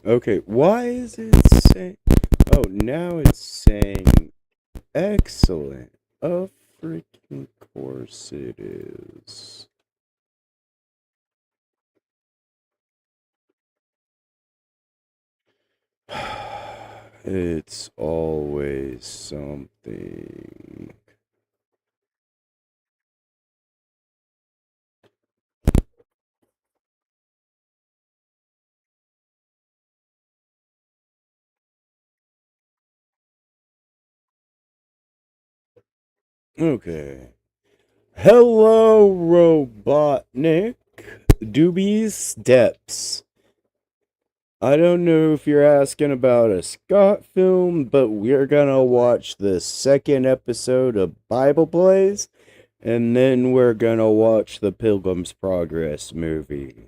Okay, why is it saying... Oh, now it's saying excellent. Of freaking course it is. It's always something. Okay. Hello, Robotnik. Doobies Depths. I don't know if you're asking about a Scott film, but we're gonna watch the second episode of Bible Plays, and then we're gonna watch the Pilgrim's Progress movie.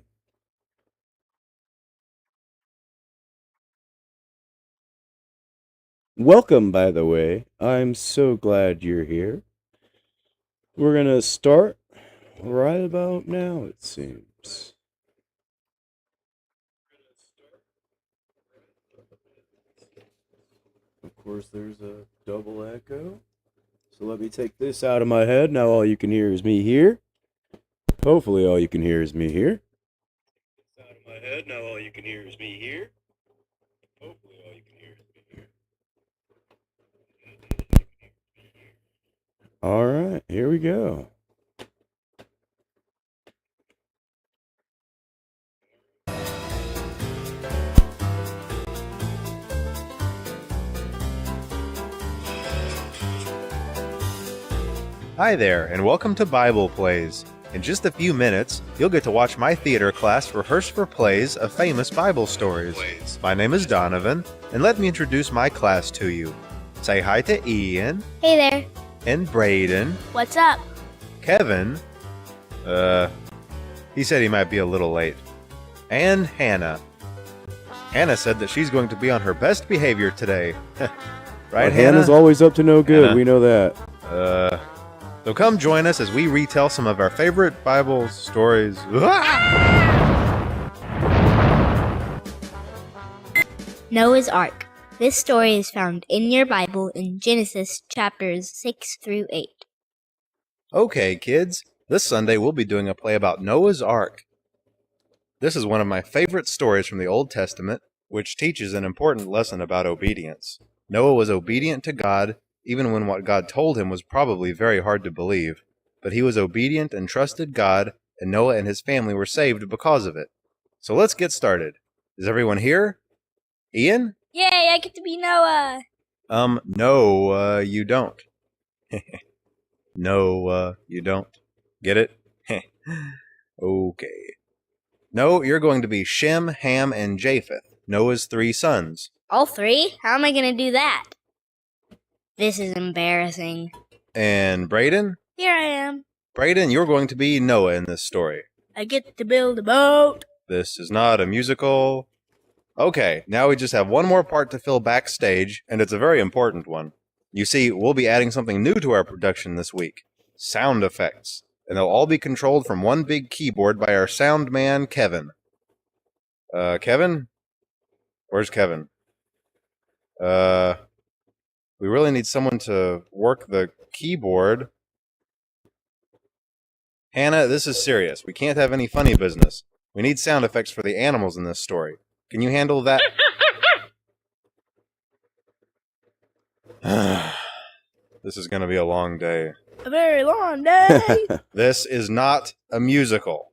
Welcome, by the way. I'm so glad you're here. We're gonna start right about now, it seems. Of course, there's a double echo. So let me take this out of my head. Now all you can hear is me here. Hopefully all you can hear is me here. Out of my head. Now all you can hear is me here. Hopefully all you can hear is me here. All right, here we go. Hi there, and welcome to Bible Plays. In just a few minutes, you'll get to watch my theater class rehearse for plays of famous Bible stories. My name is Donovan, and let me introduce my class to you. Say hi to Ian. Hey there. And Braden. What's up? Kevin. He said he might be a little late. And Hannah. Hannah said that she's going to be on her best behavior today. Right, Hannah? Hannah's always up to no good, Hannah. We know that. So come join us as we retell some of our favorite Bible stories. Noah's Ark. This story is found in your Bible in Genesis chapters 6 through 8. Okay, kids. This Sunday we'll be doing a play about Noah's Ark. This is one of my favorite stories from the Old Testament, which teaches an important lesson about obedience. Noah was obedient to God, even when what God told him was probably very hard to believe. But he was obedient and trusted God, and Noah and his family were saved because of it. So let's get started. Is everyone here? Ian? Yay, I get to be Noah! No, you don't. No, you don't. Get it? Okay. No, you're going to be Shem, Ham, and Japheth, Noah's 3 sons. All 3? How am I going to do that? This is embarrassing. And Braden? Here I am. Braden, you're going to be Noah in this story. I get to build a boat. This is not a musical. Okay, now we just have one more part to fill backstage, and it's a very important one. You see, we'll be adding something new to our production this week. Sound effects. And they'll all be controlled from one big keyboard by our sound man, Kevin. Kevin? Where's Kevin? We really need someone to work the keyboard. Hannah, this is serious. We can't have any funny business. We need sound effects for the animals in this story. Can you handle that? This is going to be a long day. A very long day. This is not a musical.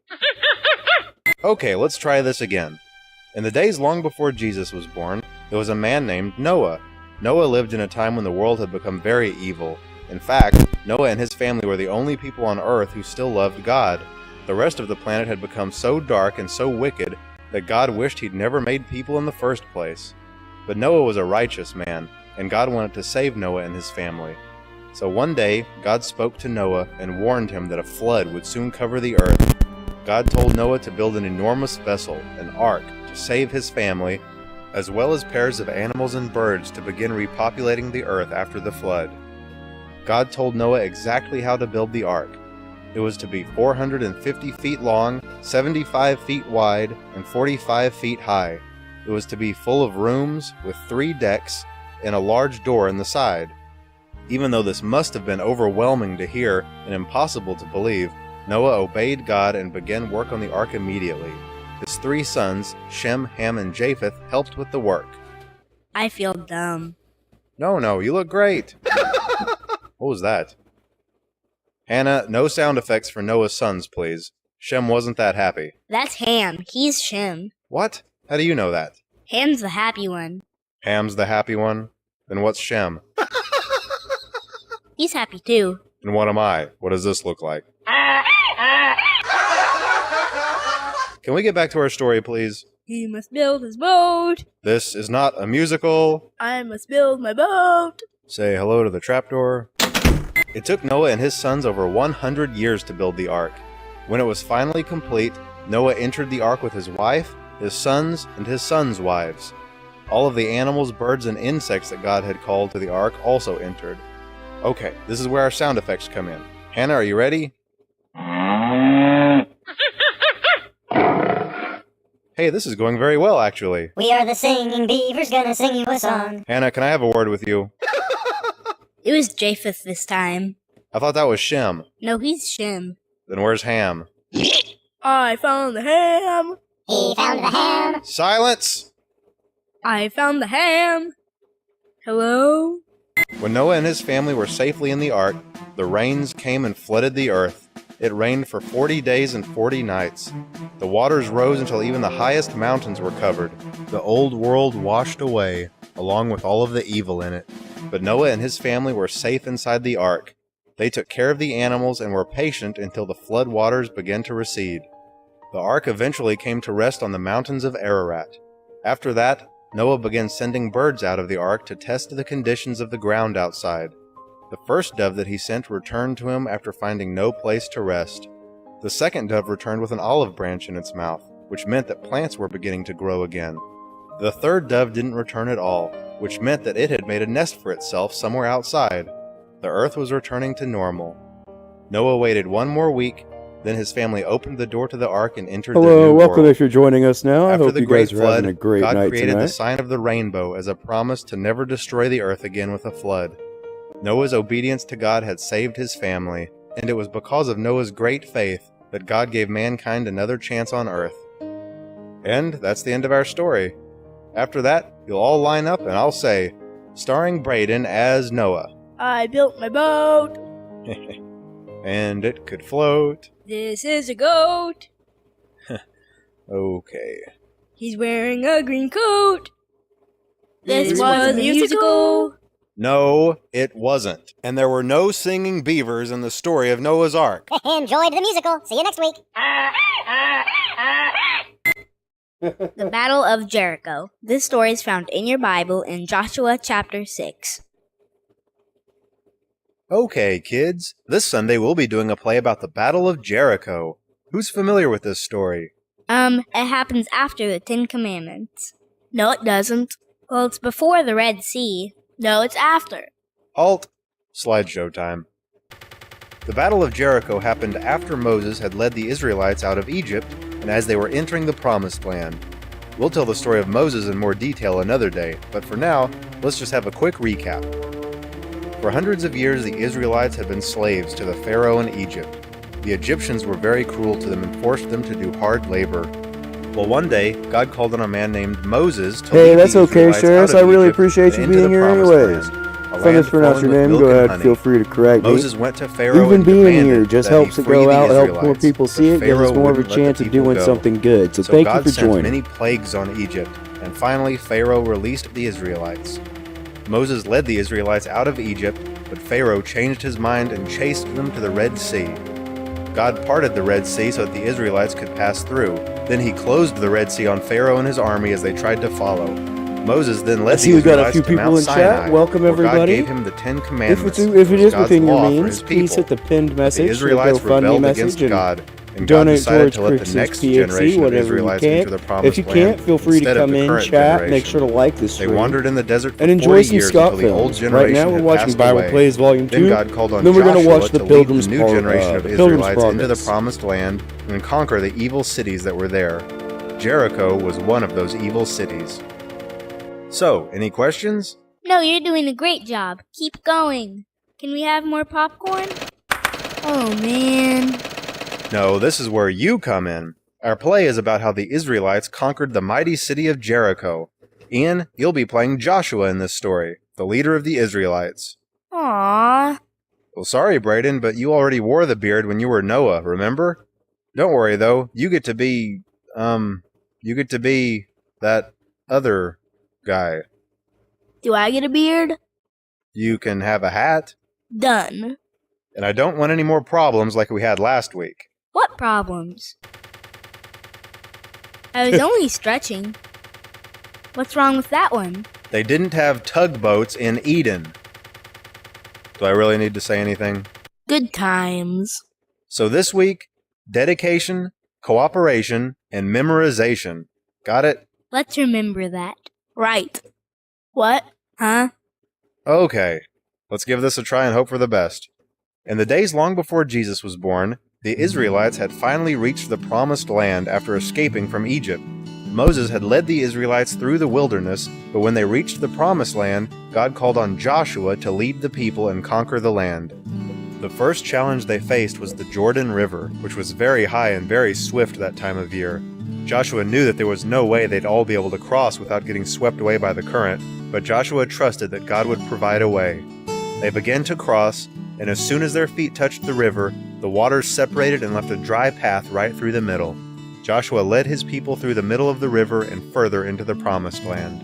Okay, let's try this again. In the days long before Jesus was born, there was a man named Noah. Noah lived in a time when the world had become very evil. In fact, Noah and his family were the only people on earth who still loved God. The rest of the planet had become so dark and so wicked that God wished he'd never made people in the first place. But Noah was a righteous man, and God wanted to save Noah and his family. So one day, God spoke to Noah and warned him that a flood would soon cover the earth. God told Noah to build an enormous vessel, an ark, to save his family, as well as pairs of animals and birds to begin repopulating the earth after the flood. God told Noah exactly how to build the ark. It was to be 450 feet long, 75 feet wide, and 45 feet high. It was to be full of rooms with 3 decks and a large door in the side. Even though this must have been overwhelming to hear and impossible to believe, Noah obeyed God and began work on the ark immediately. His 3 sons, Shem, Ham, and Japheth, helped with the work. I feel dumb. No, you look great. What was that? Hannah, no sound effects for Noah's sons, please. Shem wasn't that happy. That's Ham. He's Shem. What? How do you know that? Ham's the happy one. Ham's the happy one? Then what's Shem? He's happy too. And what am I? What does this look like? Can we get back to our story, please? He must build his boat. This is not a musical. I must build my boat. Say hello to the trapdoor. It took Noah and his sons over 100 years to build the ark. When it was finally complete, Noah entered the ark with his wife, his sons, and his sons' wives. All of the animals, birds, and insects that God had called to the ark also entered. Okay, this is where our sound effects come in. Hannah, are you ready? Hey, this is going very well, actually. We are the singing beavers, gonna sing you a song. Hannah, can I have a word with you? It was Japheth this time. I thought that was Shem. No, he's Shem. Then where's Ham? I found the ham. He found the ham. Silence! I found the ham. Hello? When Noah and his family were safely in the ark, the rains came and flooded the earth. It rained for 40 days and 40 nights. The waters rose until even the highest mountains were covered. The old world washed away, along with all of the evil in it. But Noah and his family were safe inside the ark. They took care of the animals and were patient until the flood waters began to recede. The ark eventually came to rest on the mountains of Ararat. After that, Noah began sending birds out of the ark to test the conditions of the ground outside. The first dove that he sent returned to him after finding no place to rest. The second dove returned with an olive branch in its mouth, which meant that plants were beginning to grow again. The third dove didn't return at all, which meant that it had made a nest for itself somewhere outside. The earth was returning to normal. Noah waited 1 more week, then his family opened the door to the ark and entered their new Hello, welcome world. if you're joining us now. I After hope the you great guys are flood, having a great God night created the tonight. sign of the rainbow as a promise to never destroy the earth again with a flood. Noah's obedience to God had saved his family, and it was because of Noah's great faith that God gave mankind another chance on earth. And that's the end of our story. After that, you'll all line up and I'll say, starring Braden as Noah. I built my boat. And it could float. This is a goat. Okay. He's wearing a green coat. This was a musical. No, it wasn't. And there were no singing beavers in the story of Noah's Ark. Enjoyed the musical. See you next week. The Battle of Jericho. This story is found in your Bible in Joshua chapter 6. Okay, kids. This Sunday we'll be doing a play about the Battle of Jericho. Who's familiar with this story? It happens after the 10 Commandments. No, it doesn't. Well, it's before the Red Sea. No, it's after. Halt! Slideshow time. The Battle of Jericho happened after Moses had led the Israelites out of Egypt and as they were entering the Promised Land. We'll tell the story of Moses in more detail another day, but for now, let's just have a quick recap. For hundreds of years, the Israelites had been slaves to the Pharaoh in Egypt. The Egyptians were very cruel to them and forced them to do hard labor. Well, one day, God called on a man named Moses to Hey, lead that's the okay, Israelites Sheriff. out I of really Egypt appreciate and you into being the here Promised anyways. Land, a If I land mispronounce your flowing with name, milk go and ahead. honey. Feel free to correct me. Moses went to Pharaoh Even and being demanded here just that helps he it free go the out, help more Israelites, people but see it, gives Pharaoh us more of a wouldn't let the chance of people doing go. something good. So So thank God you for sent joining. many plagues on Egypt, and finally Pharaoh released the Israelites. Moses led the Israelites out of Egypt, but Pharaoh changed his mind and chased them to the Red Sea. God parted the Red Sea so that the Israelites could pass through. Then he closed the Red Sea on Pharaoh and his army as they tried to follow. Moses then led I see the we got a Israelites few to people Mount in chat. Sinai, Welcome, where God everybody. gave him the 10 If Commandments. it which is God's within your law for means, his please people. hit the pinned The message, the Israelites GoFundMe rebelled message, against and God, and God donate decided towards to let the Crxton's next PXC, generation of whatever you Israelites can. enter the Promised If you can't, Land feel free to instead of come the in, current chat, make generation. sure to like this They stream. wandered in the desert for And enjoy 40 some years Scott until the old films. Right generation now we're had watching passed Bible away. Plays Volume 2. Then God called on Then we're going to Joshua watch the to lead Pilgrim's the new Pro- generation of Pilgrim's Israelites into the Progress. Promised Land and conquer the evil cities that were there. Jericho was one of those evil cities. So, any questions? No, you're doing a great job. Keep going. Can we have more popcorn? Oh, man. No, this is where you come in. Our play is about how the Israelites conquered the mighty city of Jericho. Ian, you'll be playing Joshua in this story, the leader of the Israelites. Aww. Well, sorry, Brayden, but you already wore the beard when you were Noah, remember? Don't worry, though. You get to be that other guy. Do I get a beard? You can have a hat. Done. And I don't want any more problems like we had last week. What problems? I was only stretching. What's wrong with that one? They didn't have tugboats in Eden. Do I really need to say anything? Good times. So this week, dedication, cooperation, and memorization. Got it? Let's remember that. Right. What? Huh? Okay. Let's give this a try and hope for the best. In the days long before Jesus was born, the Israelites had finally reached the promised land after escaping from Egypt. Moses had led the Israelites through the wilderness, but when they reached the promised land, God called on Joshua to lead the people and conquer the land. The first challenge they faced was the Jordan River, which was very high and very swift that time of year. Joshua knew that there was no way they'd all be able to cross without getting swept away by the current, but Joshua trusted that God would provide a way. They began to cross, and as soon as their feet touched the river, the waters separated and left a dry path right through the middle. Joshua led his people through the middle of the river and further into the Promised Land.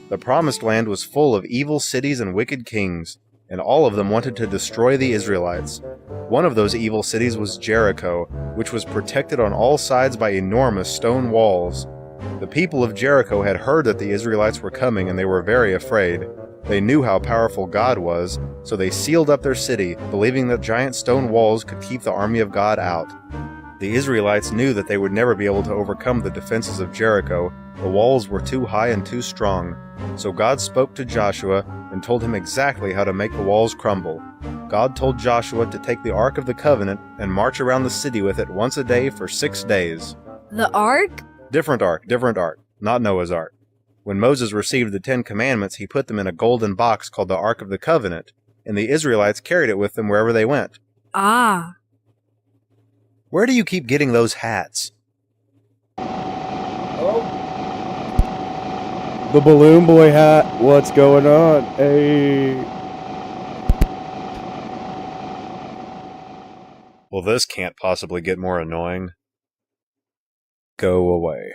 The Promised Land was full of evil cities and wicked kings, and all of them wanted to destroy the Israelites. One of those evil cities was Jericho, which was protected on all sides by enormous stone walls. The people of Jericho had heard that the Israelites were coming and they were very afraid. They knew how powerful God was, so they sealed up their city, believing that giant stone walls could keep the army of God out. The Israelites knew that they would never be able to overcome the defenses of Jericho. The walls were too high and too strong. So God spoke to Joshua and told him exactly how to make the walls crumble. God told Joshua to take the Ark of the Covenant and march around the city with it once a day for 6 days. The Ark? Different ark, not Noah's Ark. When Moses received the 10 Commandments, he put them in a golden box called the Ark of the Covenant, and the Israelites carried it with them wherever they went. Ah. Where do you keep getting those hats? Oh. The Balloon Boy hat. What's going on? Hey. Well, this can't possibly get more annoying. Go away.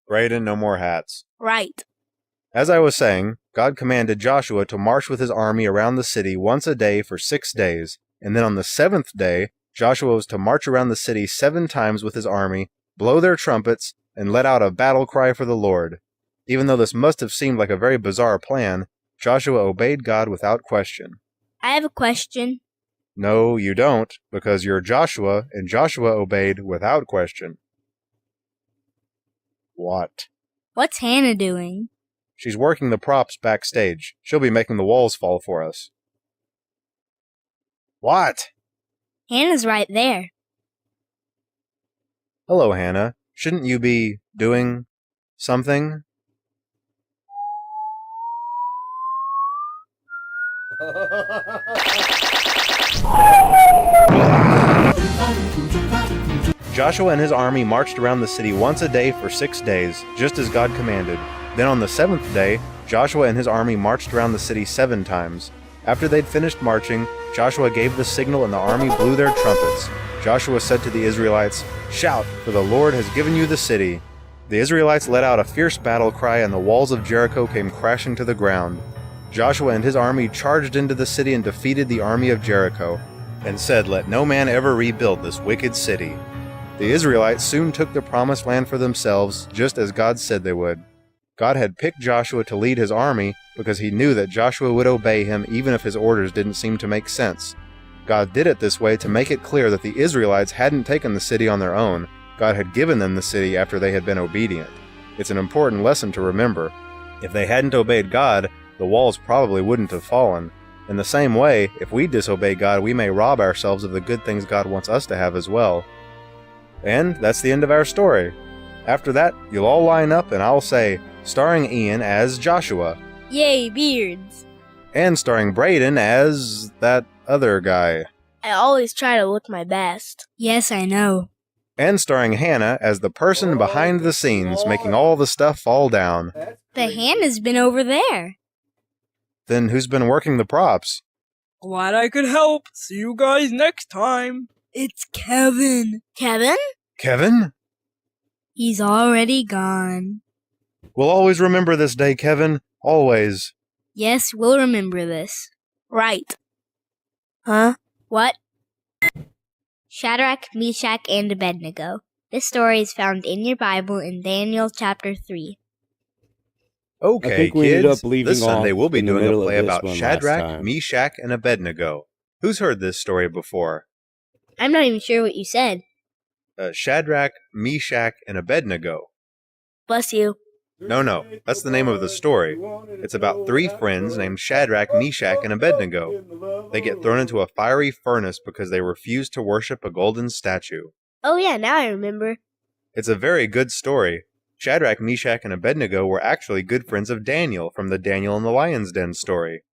Brayden, no more hats. Right. As I was saying, God commanded Joshua to march with his army around the city once a day for 6 days, and then on the 7th day, Joshua was to march around the city 7 times with his army, blow their trumpets, and let out a battle cry for the Lord. Even though this must have seemed like a very bizarre plan, Joshua obeyed God without question. I have a question. No, you don't, because you're Joshua, and Joshua obeyed without question. What? What's Hannah doing? She's working the props backstage. She'll be making the walls fall for us. What? Hannah's right there. Hello, Hannah. Shouldn't you be doing something? Joshua and his army marched around the city once a day for 6 days, just as God commanded. Then on the 7th day, Joshua and his army marched around the city 7 times. After they'd finished marching, Joshua gave the signal and the army blew their trumpets. Joshua said to the Israelites, "Shout, for the Lord has given you the city." The Israelites let out a fierce battle cry and the walls of Jericho came crashing to the ground. Joshua and his army charged into the city and defeated the army of Jericho, and said, "Let no man ever rebuild this wicked city." The Israelites soon took the promised land for themselves, just as God said they would. God had picked Joshua to lead his army because he knew that Joshua would obey him even if his orders didn't seem to make sense. God did it this way to make it clear that the Israelites hadn't taken the city on their own. God had given them the city after they had been obedient. It's an important lesson to remember. If they hadn't obeyed God, the walls probably wouldn't have fallen. In the same way, if we disobey God, we may rob ourselves of the good things God wants us to have as well. And that's the end of our story. After that, you'll all line up and I'll say, starring Ian as Joshua, Yay, beards. and starring Brayden as that other guy, I always try to look my best. Yes, I know. and starring Hannah as the person behind the scenes making all the stuff fall down. The Hannah's been over there. Then who's been working the props? Glad I could help. See you guys next time. It's Kevin. Kevin? Kevin? He's already gone. We'll always remember this day, Kevin. Always. Yes, we'll remember this. Right. Huh? What? Shadrach, Meshach, and Abednego. This story is found in your Bible in Daniel chapter 3. Okay, I think we kids, ended up leaving this Sunday off we'll be in the doing a middle of play this about one last Shadrach, time. Meshach, and Abednego. Who's heard this story before? I'm not even sure what you said. Shadrach, Meshach, and Abednego. Bless you. No, that's the name of the story. It's about 3 friends named Shadrach, Meshach, and Abednego. They get thrown into a fiery furnace because they refuse to worship a golden statue. Oh yeah, now I remember. It's a very good story. Shadrach, Meshach, and Abednego were actually good friends of Daniel from the Daniel and the Lion's Den story.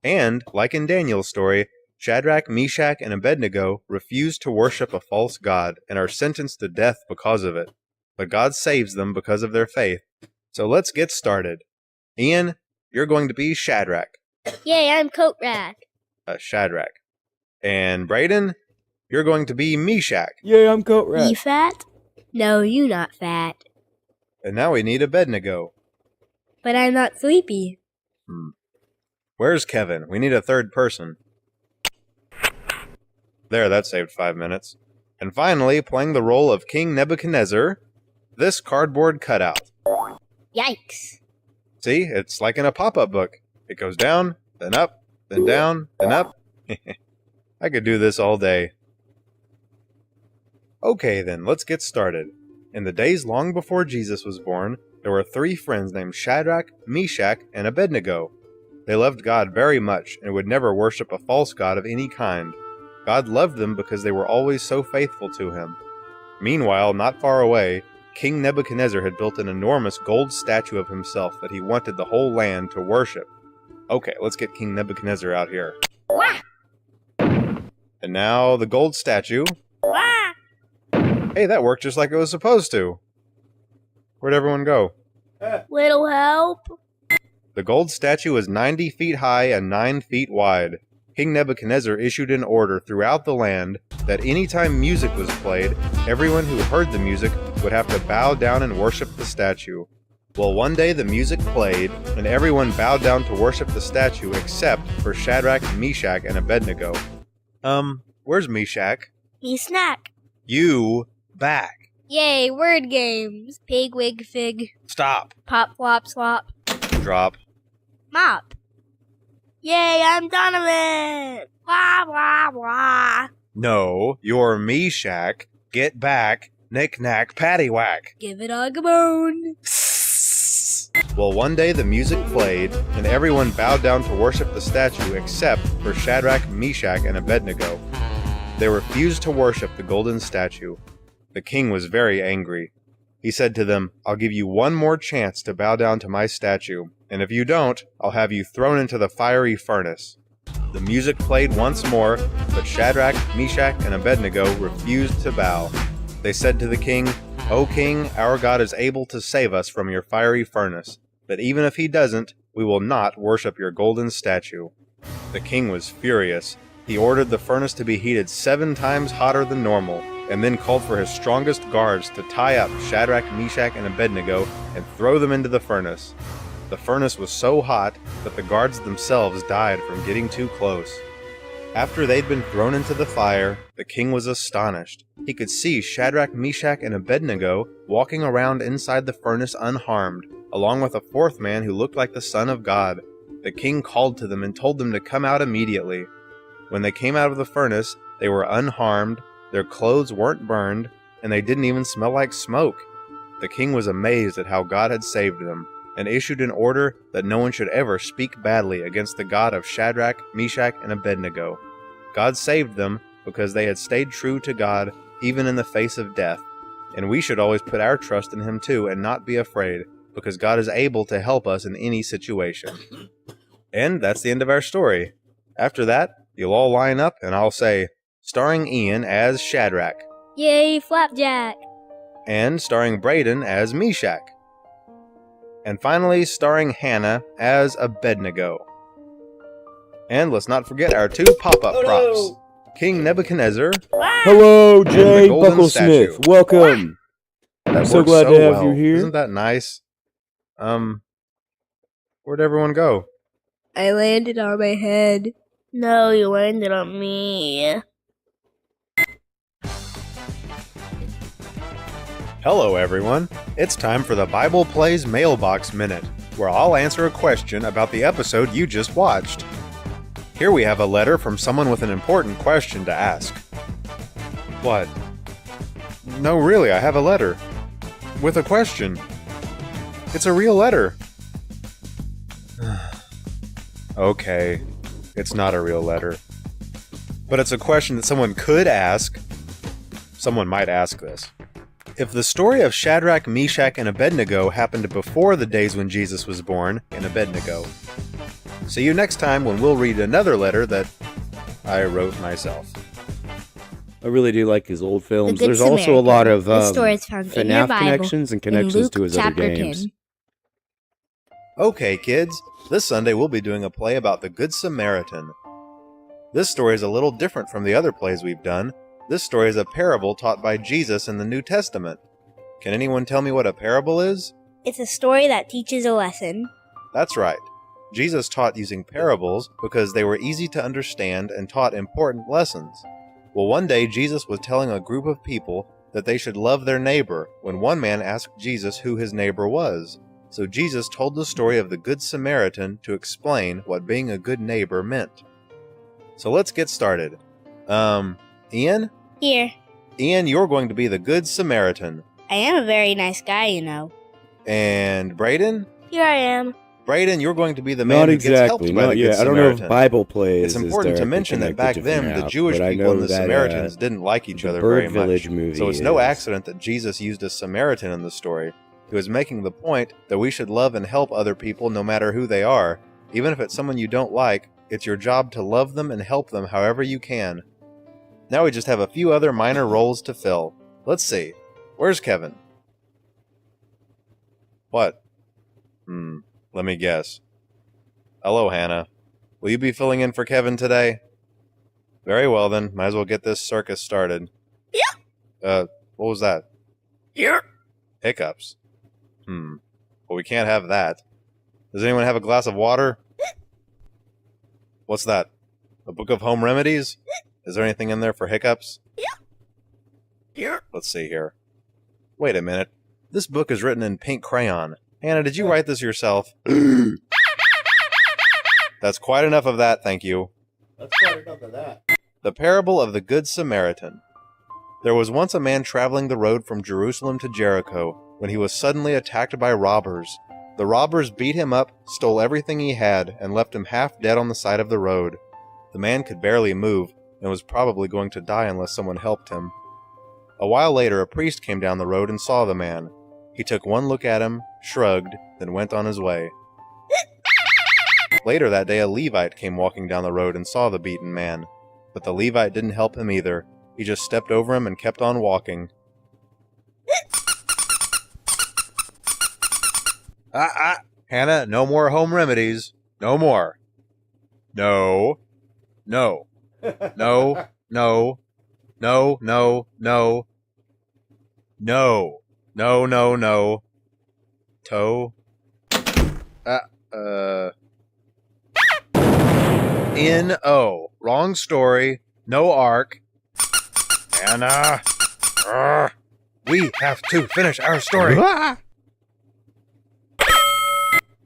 And, like in Daniel's story, Shadrach, Meshach, and Abednego refuse to worship a false god and are sentenced to death because of it. But God saves them because of their faith. So let's get started. Ian, you're going to be Shadrach. Yay, I'm Coat Rack. Shadrach. And Brayden, you're going to be Meshach. Yeah, I'm Coat Rat. You fat? No, you not fat. And now we need Abednego. But I'm not sleepy. Where's Kevin? We need a third person. There, that saved 5 minutes. And finally, playing the role of King Nebuchadnezzar, this cardboard cutout. Yikes. See, it's like in a pop-up book. It goes down, then up, then down, then up. I could do this all day. Okay then, let's get started. In the days long before Jesus was born, there were 3 friends named Shadrach, Meshach, and Abednego. They loved God very much and would never worship a false god of any kind. God loved them because they were always so faithful to him. Meanwhile, not far away, King Nebuchadnezzar had built an enormous gold statue of himself that he wanted the whole land to worship. Okay, let's get King Nebuchadnezzar out here. Wah! And now the gold statue. Wah! Hey, that worked just like it was supposed to. Where'd everyone go? Little help. The gold statue was 90 feet high and 9 feet wide. King Nebuchadnezzar issued an order throughout the land that any time music was played, everyone who heard the music would have to bow down and worship the statue. Well, one day the music played, and everyone bowed down to worship the statue except for Shadrach, Meshach, and Abednego. Where's Meshach? He snack. You back. Yay, word games. Pig, wig, fig. Stop. Pop, flop, slop. Drop. Mop. Yay, I'm Donovan. Blah, blah, blah. No, you're Meshach. Get back. Knick-knack, paddywhack. Give it a bone. Well, one day the music played, and everyone bowed down to worship the statue except for Shadrach, Meshach, and Abednego. They refused to worship the golden statue. The king was very angry. He said to them, "I'll give you one more chance to bow down to my statue, and if you don't, I'll have you thrown into the fiery furnace." The music played once more, but Shadrach, Meshach, and Abednego refused to bow. They said to the king, "O king, our God is able to save us from your fiery furnace, but even if he doesn't, we will not worship your golden statue." The king was furious. He ordered the furnace to be heated 7 times hotter than normal, and then called for his strongest guards to tie up Shadrach, Meshach, and Abednego and throw them into the furnace. The furnace was so hot that the guards themselves died from getting too close. After they'd been thrown into the fire, the king was astonished. He could see Shadrach, Meshach, and Abednego walking around inside the furnace unharmed, along with a 4th man who looked like the Son of God. The king called to them and told them to come out immediately. When they came out of the furnace, they were unharmed, their clothes weren't burned, and they didn't even smell like smoke. The king was amazed at how God had saved them, and issued an order that no one should ever speak badly against the God of Shadrach, Meshach, and Abednego. God saved them because they had stayed true to God even in the face of death. And we should always put our trust in Him too and not be afraid, because God is able to help us in any situation. And that's the end of our story. After that, you'll all line up and I'll say, starring Ian as Shadrach, Yay, Flapjack! and starring Braden as Meshach, and finally starring Hannah as Abednego. And let's not forget our two pop-up props, King Nebuchadnezzar. Hello, Jay the golden Bucklesmith. statue. Welcome. That I'm so works glad to have well. you here. Isn't that nice? Where'd everyone go? I landed on my head. No, you landed on me. Hello, everyone. It's time for the Bible Plays Mailbox Minute, where I'll answer a question about the episode you just watched. Here we have a letter from someone with an important question to ask. What? No, really, I have a letter. With a question. It's a real letter. Okay, it's not a real letter. But it's a question that someone could ask. Someone might ask this. If the story of Shadrach, Meshach, and Abednego happened before the days when Jesus was born in Abednego. See you next time when we'll read another letter that I wrote myself. I really do like his old films. Good There's also a Samaritan. lot of This story is found in your FNAF Bible, connections and in connections Luke to his other chapter games. 10. Okay, kids, this Sunday we'll be doing a play about the Good Samaritan. This story is a little different from the other plays we've done. This story is a parable taught by Jesus in the New Testament. Can anyone tell me what a parable is? It's a story that teaches a lesson. That's right. Jesus taught using parables because they were easy to understand and taught important lessons. Well, one day Jesus was telling a group of people that they should love their neighbor when one man asked Jesus who his neighbor was. So Jesus told the story of the Good Samaritan to explain what being a good neighbor meant. So let's get started. Ian? Here, Ian, you're going to be the Good Samaritan. I am a very nice guy, you know. And Braden? Here I am. Braden, you're going to be the man Not who gets exactly. helped by Not the Good yet. I don't know Samaritan. if Bible plays. It's is important to directly mention that back connected to then, the FNAF, Jewish but I people and know the that, Samaritans didn't like each the other Bird very Village much. movie So it's no is. accident that Jesus used a Samaritan in the story. He was making the point that we should love and help other people no matter who they are. Even if it's someone you don't like, it's your job to love them and help them however you can. Now we just have a few other minor roles to fill. Let's see. Where's Kevin? What? Let me guess. Hello, Hannah. Will you be filling in for Kevin today? Very well then, might as well get this circus started. Yeah. What was that? Here. Hiccups. Well, we can't have that. Does anyone have a glass of water? What's that? A book of home remedies? Is there anything in there for hiccups? Here. Let's see here. Wait a minute. This book is written in pink crayon. Hannah, did you write this yourself? That's quite enough of that, thank you. That's quite enough of that. The Parable of the Good Samaritan. There was once a man traveling the road from Jerusalem to Jericho when he was suddenly attacked by robbers. The robbers beat him up, stole everything he had, and left him half dead on the side of the road. The man could barely move and was probably going to die unless someone helped him. A while later, a priest came down the road and saw the man. He took one look at him, shrugged, then went on his way. Later that day, a Levite came walking down the road and saw the beaten man. But the Levite didn't help him either. He just stepped over him and kept on walking. Hannah, no more home remedies. No more. No. No. No. No. No, no, no. No. No, no, no. Toe. N-O. Wrong story. No arc. Anna. We have to finish our story.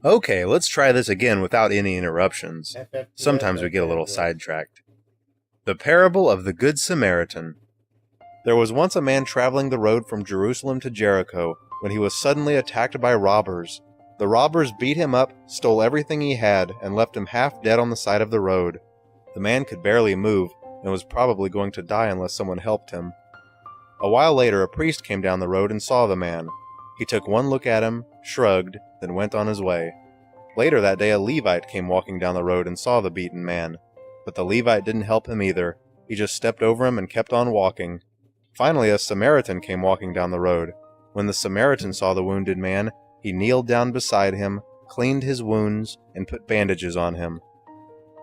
Okay, let's try this again without any interruptions. Sometimes we get a little sidetracked. The Parable of the Good Samaritan. There was once a man traveling the road from Jerusalem to Jericho when he was suddenly attacked by robbers. The robbers beat him up, stole everything he had, and left him half dead on the side of the road. The man could barely move and was probably going to die unless someone helped him. A while later, a priest came down the road and saw the man. He took one look at him, shrugged, then went on his way. Later that day, a Levite came walking down the road and saw the beaten man. But the Levite didn't help him either. He just stepped over him and kept on walking. Finally, a Samaritan came walking down the road. When the Samaritan saw the wounded man, he kneeled down beside him, cleaned his wounds, and put bandages on him.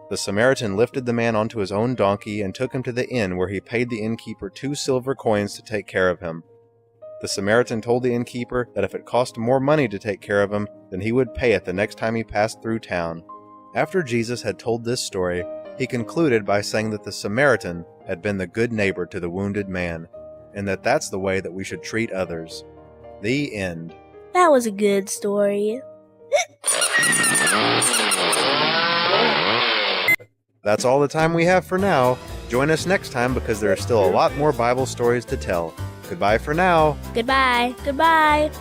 The Samaritan lifted the man onto his own donkey and took him to the inn, where he paid the innkeeper 2 silver coins to take care of him. The Samaritan told the innkeeper that if it cost more money to take care of him, then he would pay it the next time he passed through town. After Jesus had told this story, he concluded by saying that the Samaritan had been the good neighbor to the wounded man, and that that's the way that we should treat others. The end. That was a good story. That's all the time we have for now. Join us next time because there are still a lot more Bible stories to tell. Goodbye for now. Goodbye. Goodbye.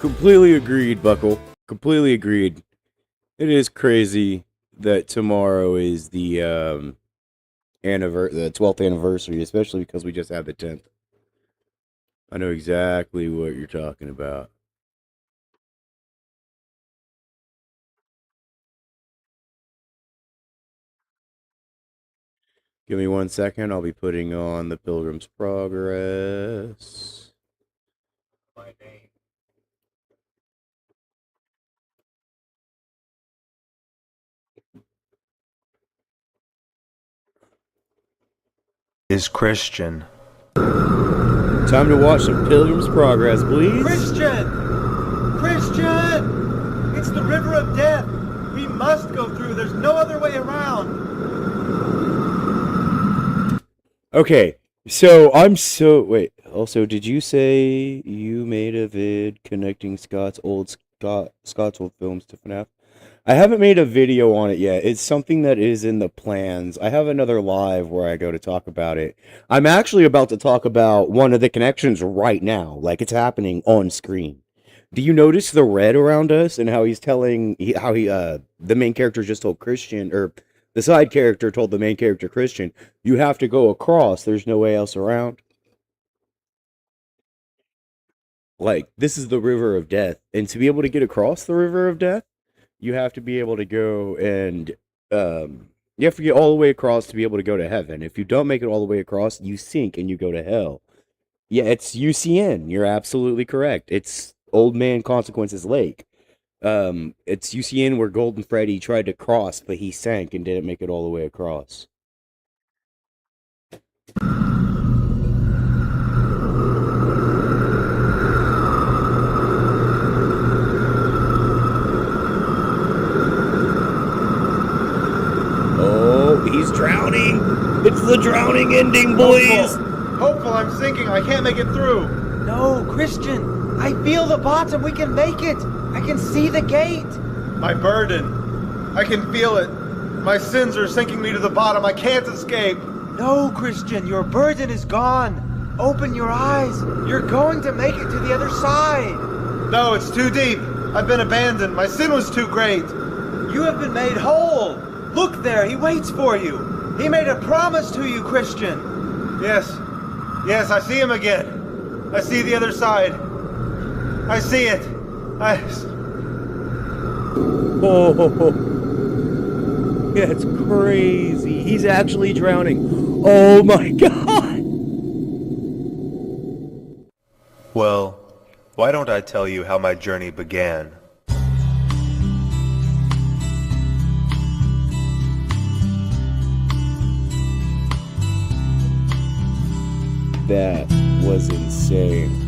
Completely agreed, Buckle. Completely agreed. It is crazy that tomorrow is the 12th anniversary, especially because we just had the 10th. I know exactly what you're talking about. Give me 1 second. I'll be putting on the Pilgrim's Progress. My name. Is Crxton. Time to watch some Pilgrim's Progress, please. Crxton! Crxton! It's the river of death. We must go through. There's no other way around. Okay, wait, also, did you say you made a vid connecting Scott's old films to FNAF? I haven't made a video on it yet. It's something that is in the plans. I have another live where I go to talk about it. I'm actually about to talk about one of the connections right now, like it's happening on screen. Do you notice the red around us and how the main character just told Crxton, or the side character told the main character, Crxton, you have to go across. There's no way else around. Like, this is the river of death. And to be able to get across the river of death, you have to be able to go and, you have to get all the way across to be able to go to heaven. If you don't make it all the way across, you sink and you go to hell. Yeah, it's UCN. You're absolutely correct. It's Old Man Consequences Lake. It's UCN where Golden Freddy tried to cross, but he sank and didn't make it all the way across. Oh, he's drowning! It's the drowning ending, boys! Hopeful, I'm sinking. I can't make it through. No, Crxton. I feel the bottom. We can make it. I can see the gate. My burden. I can feel it. My sins are sinking me to the bottom. I can't escape. No, Crxton. Your burden is gone. Open your eyes. You're going to make it to the other side. No, it's too deep. I've been abandoned. My sin was too great. You have been made whole. Look there. He waits for you. He made a promise to you, Crxton. Yes. Yes, I see him again. I see the other side. I see it. Oh, that's crazy. He's actually drowning. Oh my god. Well, why don't I tell you how my journey began? That was insane.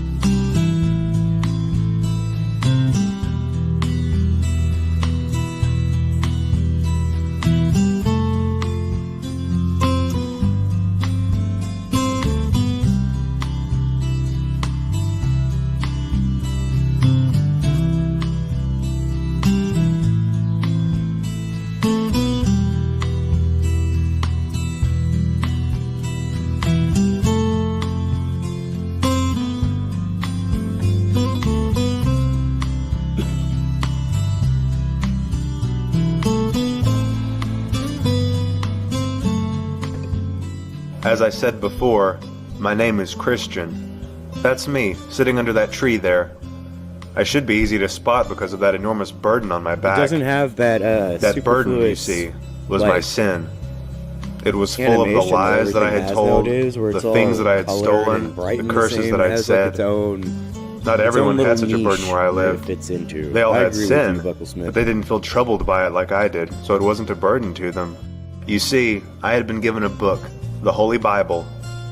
As I said before, My name is Crxton. That's me, sitting under that tree there. I should be easy to spot because of that enormous burden on my back. It doesn't have that, That burden, you see, was my sin. It was full of the lies that I had told, the things that I had stolen, the curses that I had said. Not everyone had such a burden where I lived. They all had sin, but they didn't feel troubled by it like I did, so it wasn't a burden to them. You see, I had been given a book, the Holy Bible,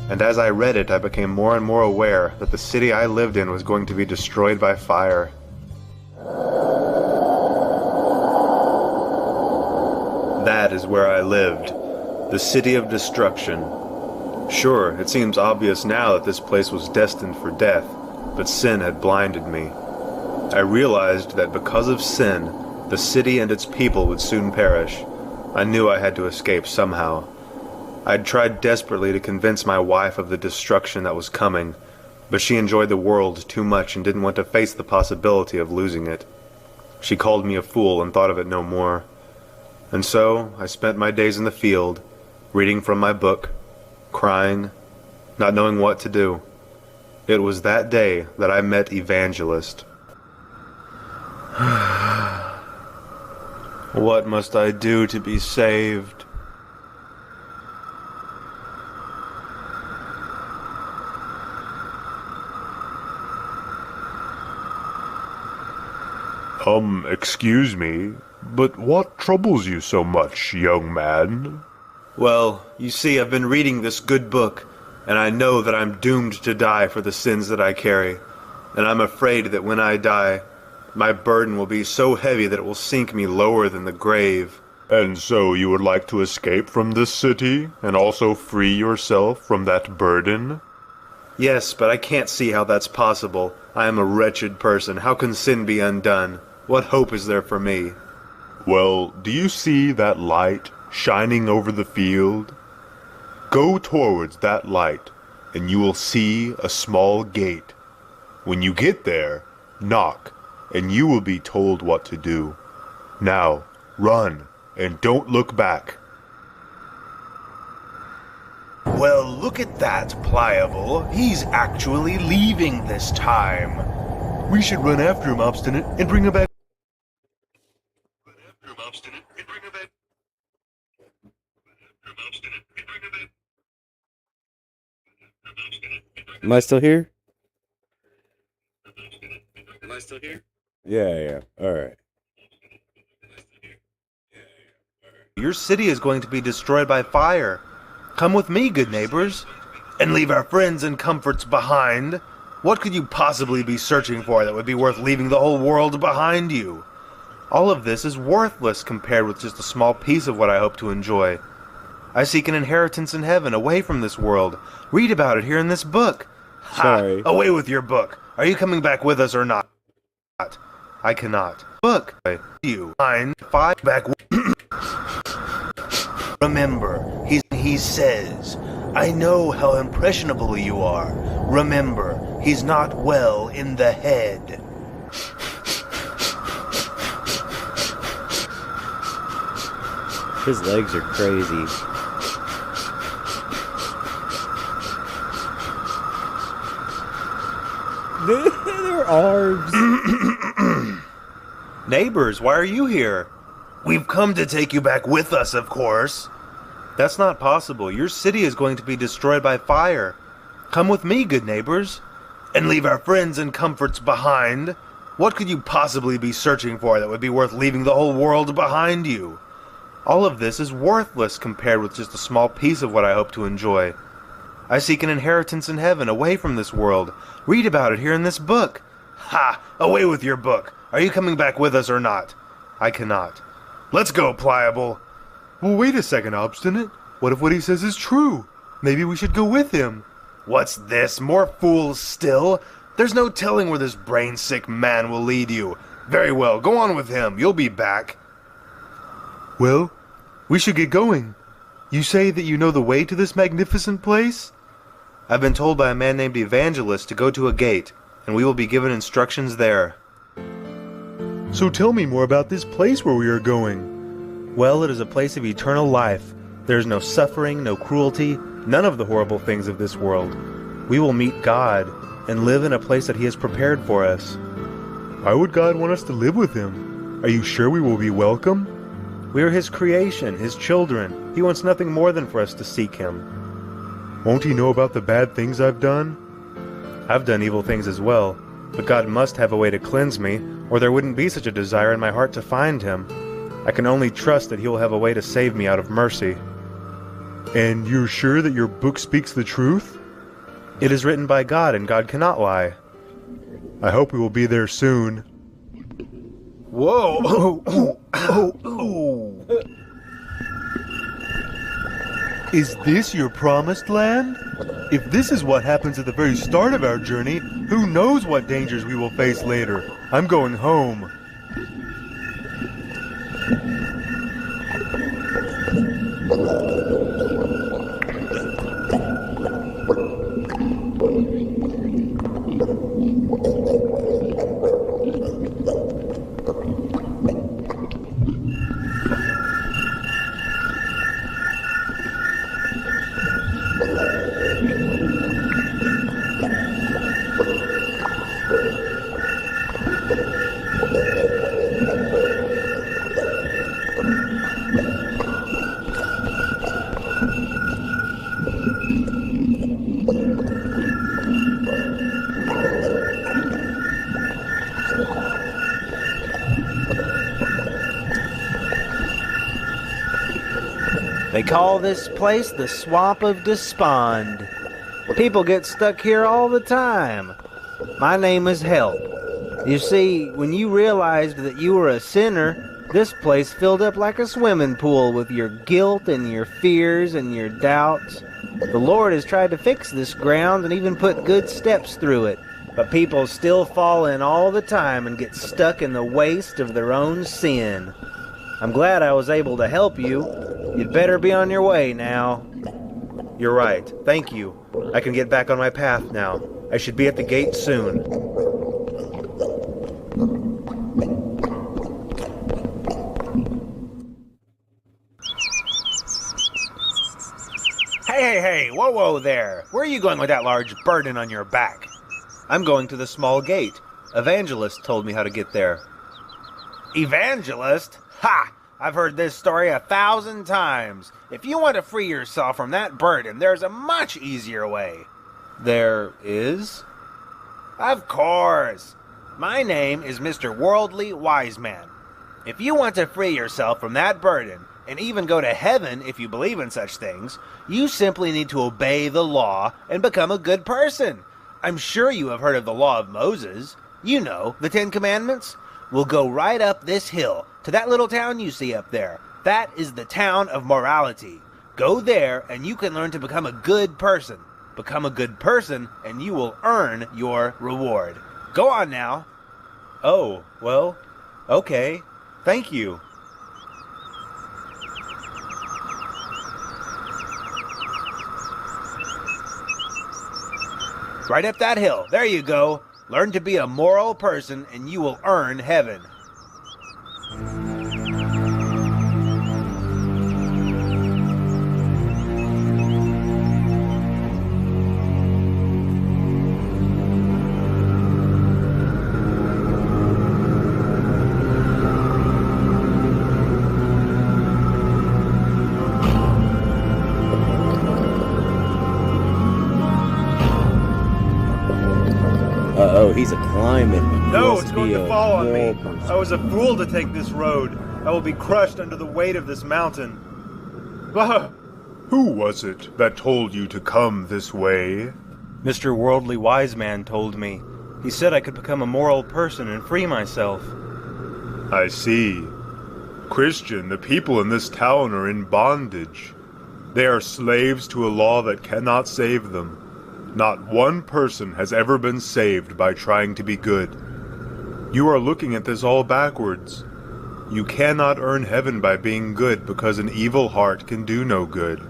and as I read it, I became more and more aware that the city I lived in was going to be destroyed by fire. That is where I lived, the city of destruction. Sure, it seems obvious now that this place was destined for death, but sin had blinded me. I realized that because of sin, the city and its people would soon perish. I knew I had to escape somehow. I'd tried desperately to convince my wife of the destruction that was coming, but she enjoyed the world too much and didn't want to face the possibility of losing it. She called me a fool and thought of it no more. And so I spent my days in the field, reading from my book, crying, not knowing what to do. It was that day that I met Evangelist. What must I do to be saved? Excuse me, but what troubles you so much, young man? Well, you see, I've been reading this good book, and I know that I'm doomed to die for the sins that I carry, and I'm afraid that when I die, my burden will be so heavy that it will sink me lower than the grave. And so you would like to escape from this city, and also free yourself from that burden? Yes, but I can't see how that's possible. I am a wretched person. How can sin be undone? What hope is there for me? Well, do you see that light shining over the field? Go towards that light, and you will see a small gate. When you get there, knock, and you will be told what to do. Now, run, and don't look back. Well, look at that, Pliable. He's actually leaving this time. We should run after him, Obstinate, and bring him back. Am I still here? Am I still here? Yeah. Alright. Your city is going to be destroyed by fire. Come with me, good neighbors, and leave our friends and comforts behind. What could you possibly be searching for that would be worth leaving the whole world behind you? All of this is worthless compared with just a small piece of what I hope to enjoy. I seek an inheritance in heaven away from this world. Read about it here in this book. Sorry. Ha! Away with your book. Are you coming back with us or not? I cannot. Book. You. Fine. Five. Back. Remember, he says, I know how impressionable you are. Remember, he's not well in the head. His legs are crazy. Their arms. Neighbors, why are you here? We've come to take you back with us, of course. That's not possible. Your city is going to be destroyed by fire. Come with me, good neighbors, and leave our friends and comforts behind. What could you possibly be searching for that would be worth leaving the whole world behind you? All of this is worthless compared with just a small piece of what I hope to enjoy. I seek an inheritance in heaven away from this world. Read about it here in this book. Ha! Away with your book. Are you coming back with us or not? I cannot. Let's go, Pliable. Well, wait a second, Obstinate. What if what he says is true? Maybe we should go with him. What's this? More fools still? There's no telling where this brain-sick man will lead you. Very well, go on with him. You'll be back. Well, we should get going. You say that you know the way to this magnificent place? I've been told by a man named Evangelist to go to a gate, and we will be given instructions there. So tell me more about this place where we are going. Well, it is a place of eternal life. There is no suffering, no cruelty, none of the horrible things of this world. we will meet God and live in a place that He has prepared for us. Why would God want us to live with Him? Are you sure we will be welcome? We are His creation, His children. He wants nothing more than for us to seek Him. Won't He know about the bad things I've done? I've done evil things as well, but God must have a way to cleanse me, or there wouldn't be such a desire in my heart to find Him. I can only trust that He will have a way to save me out of mercy. And you're sure that your book speaks the truth? It is written by God, and God cannot lie. I hope we will be there soon. Whoa! Is this your promised land? If this is what happens at the very start of our journey, who knows what dangers we will face later? I'm going home. They call this place the Swamp of Despond. People get stuck here all the time. My name is Help. You see, when you realized that you were a sinner, this place filled up like a swimming pool with your guilt and your fears and your doubts. The Lord has tried to fix this ground and even put good steps through it, but people still fall in all the time and get stuck in the waste of their own sin. I'm glad I was able to help you. You'd better be on your way now. You're right. Thank you. I can get back on my path now. I should be at the gate soon. Hey, whoa there. Where are you going with that large burden on your back? I'm going to the small gate. Evangelist told me how to get there. Evangelist? Ha! I've heard this story 1,000 times. If you want to free yourself from that burden, there's a much easier way. There is? Of course. My name is Mr. Worldly Wise Man. If you want to free yourself from that burden, and even go to heaven if you believe in such things, you simply need to obey the law and become a good person. I'm sure you have heard of the law of Moses. You know, the 10 Commandments. We'll go right up this hill to that little town you see up there. That is the town of morality. Go there and you can learn to become a good person. Become a good person and you will earn your reward. Go on now. Oh, well, okay. Thank you. Right up that hill. There you go. Learn to be a moral person and you will earn heaven. Uh-oh, he's a climbing. No, it's going to fall on me. I was a fool to take this road. I will be crushed under the weight of this mountain. Ah! Who was it that told you to come this way? Mr. Worldly Wise Man told me. He said I could become a moral person and free myself. I see. Christian, the people in this town are in bondage. They are slaves to a law that cannot save them. Not one person has ever been saved by trying to be good. You are looking at this all backwards. You cannot earn heaven by being good because an evil heart can do no good.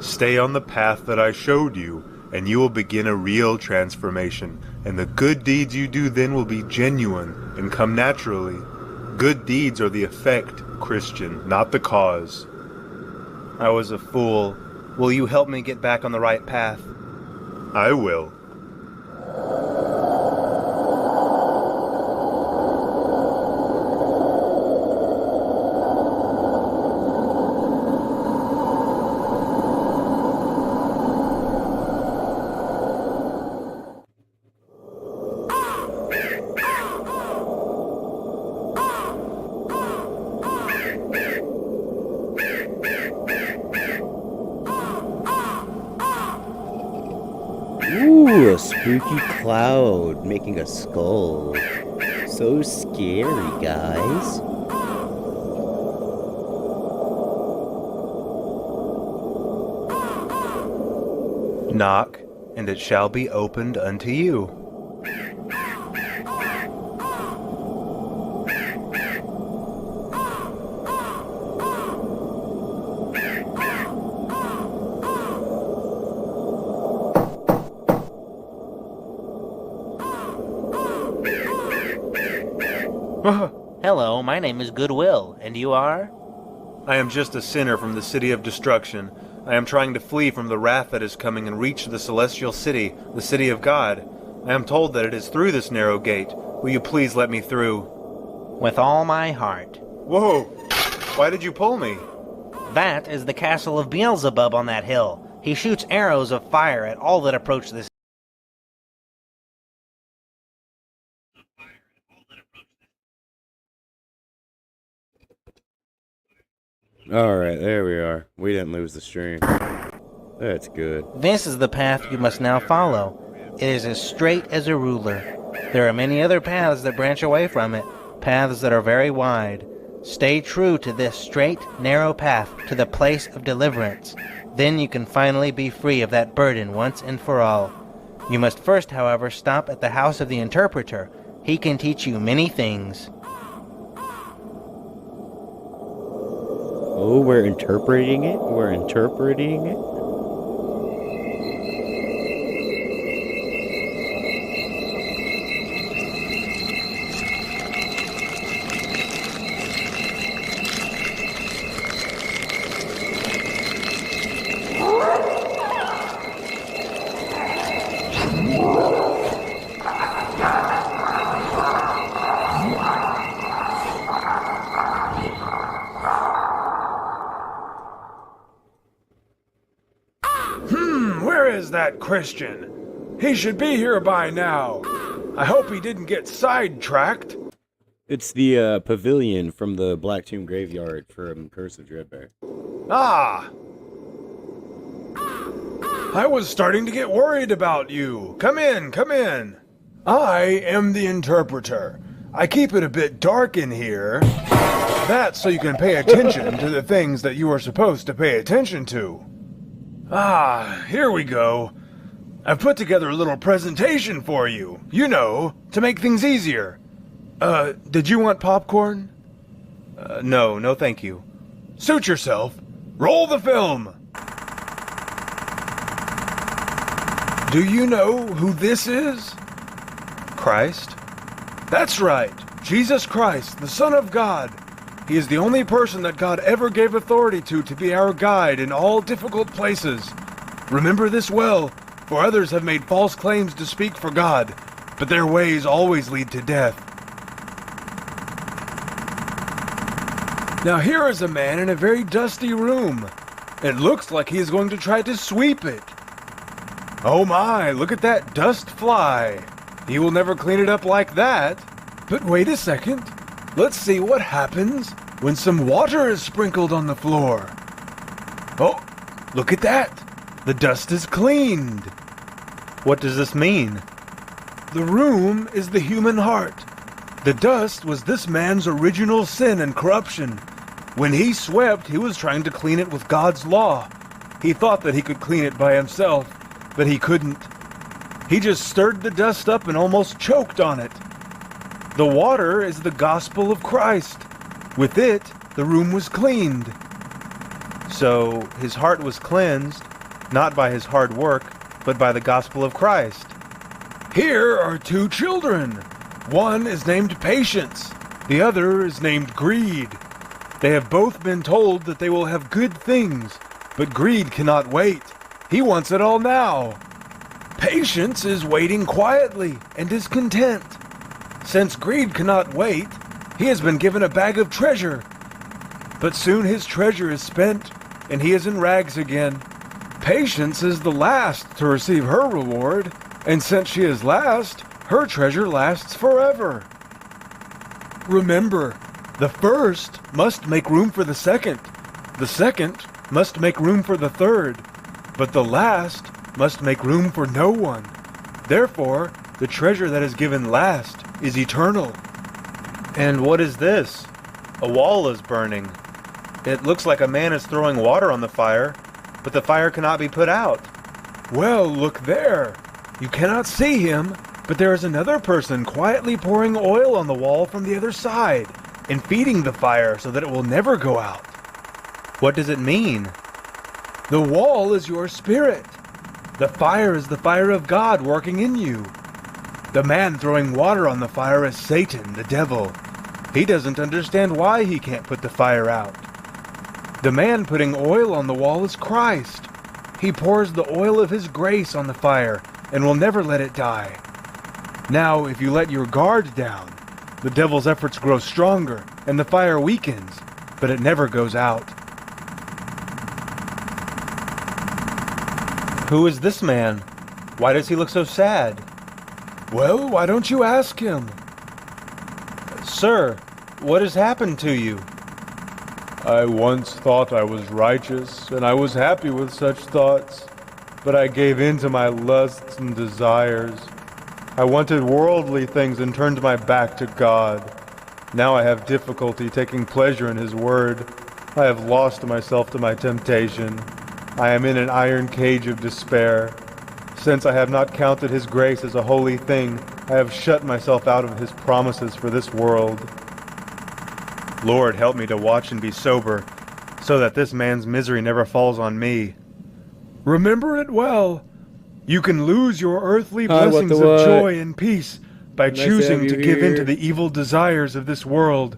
Stay on the path that I showed you, and you will begin a real transformation, and the good deeds you do then will be genuine and come naturally. Good deeds are the effect, Christian, not the cause. I was a fool. Will you help me get back on the right path? I will. Ooh, a spooky cloud making a skull. So scary, guys. Knock, and it shall be opened unto you. Hello, my name is Goodwill, and you are? I am just a sinner from the city of destruction. I am trying to flee from the wrath that is coming and reach the celestial city, the city of God. I am told that it is through this narrow gate. Will you please let me through? With all my heart. Whoa! Why did you pull me? That is the castle of Beelzebub on that hill. He shoots arrows of fire at all that approach this. Alright, there we are. We didn't lose the stream. That's good. This is the path you must now follow. It is as straight as a ruler. There are many other paths that branch away from it, paths that are very wide. Stay true to this straight, narrow path to the place of deliverance. Then you can finally be free of that burden once and for all. You must first, however, stop at the house of the interpreter. He can teach you many things. Oh, we're interpreting it? We're interpreting it? Where is that Christian? He should be here by now. I hope he didn't get sidetracked. It's the pavilion from the Black Tomb Graveyard from Curse of Dreadbear. Ah! I was starting to get worried about you. Come in, come in. I am the interpreter. I keep it a bit dark in here. That's so you can pay attention to the things that you are supposed to pay attention to. Ah, here we go. I've put together a little presentation for you. You know, to make things easier. Did you want popcorn? No, thank you. Suit yourself. Roll the film. Do you know who this is? Christ? That's right. Jesus Christ, the Son of God. He is the only person that God ever gave authority to be our guide in all difficult places. Remember this well, for others have made false claims to speak for God, but their ways always lead to death. Now here is a man in a very dusty room. It looks like he is going to try to sweep it. Oh my, look at that dust fly. He will never clean it up like that. But wait a second. Let's see what happens when some water is sprinkled on the floor. Oh, look at that. The dust is cleaned. What does this mean? The room is the human heart. The dust was this man's original sin and corruption. When he swept, he was trying to clean it with God's law. He thought that he could clean it by himself, but he couldn't. He just stirred the dust up and almost choked on it. The water is the gospel of Christ. With it, the room was cleaned. So his heart was cleansed, not by his hard work, but by the gospel of Christ. Here are two children. One is named Patience. The other is named Greed. They have both been told that they will have good things, but Greed cannot wait. He wants it all now. Patience is waiting quietly and is content. Since greed cannot wait, he has been given a bag of treasure. But soon his treasure is spent, and he is in rags again. Patience is the last to receive her reward, and since she is last, her treasure lasts forever. Remember, the first must make room for the second must make room for the third, but the last must make room for no one. Therefore, the treasure that is given last is eternal. And what is this? A wall is burning. It looks like a man is throwing water on the fire, but the fire cannot be put out. Well, look there. You cannot see him, but there is another person quietly pouring oil on the wall from the other side and feeding the fire so that it will never go out. What does it mean? The wall is your spirit. The fire is the fire of God working in you. The man throwing water on the fire is Satan, the devil. He doesn't understand why he can't put the fire out. The man putting oil on the wall is Christ. He pours the oil of his grace on the fire and will never let it die. Now, if you let your guard down, the devil's efforts grow stronger and the fire weakens, but it never goes out. Who is this man? Why does he look so sad? Well, why don't you ask him? Sir, what has happened to you? I once thought I was righteous, and I was happy with such thoughts, but I gave in to my lusts and desires. I wanted worldly things and turned my back to God. Now I have difficulty taking pleasure in His word. I have lost myself to my temptation. I am in an iron cage of despair. Since I have not counted His grace as a holy thing, I have shut myself out of His promises for this world. Lord, help me to watch and be sober, so that this man's misery never falls on me. Remember it well. You can lose your earthly blessings of joy and peace by choosing to give in to the evil desires of this world.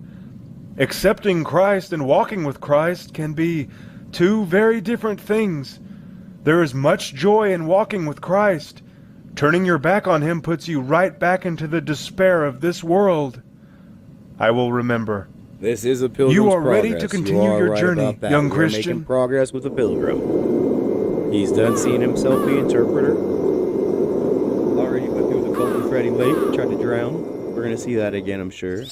Accepting Christ and walking with Christ can be two very different things. There is much joy in walking with Christ. Turning your back on Him puts you right back into the despair of this world. I will remember. This is a pilgrim's You are progress. ready to continue your journey, young Christian. Making progress with a pilgrim. He's done seeing himself the interpreter. Already went through the Golden Freddy Lake, tried to drown. We're gonna see that again, I'm sure.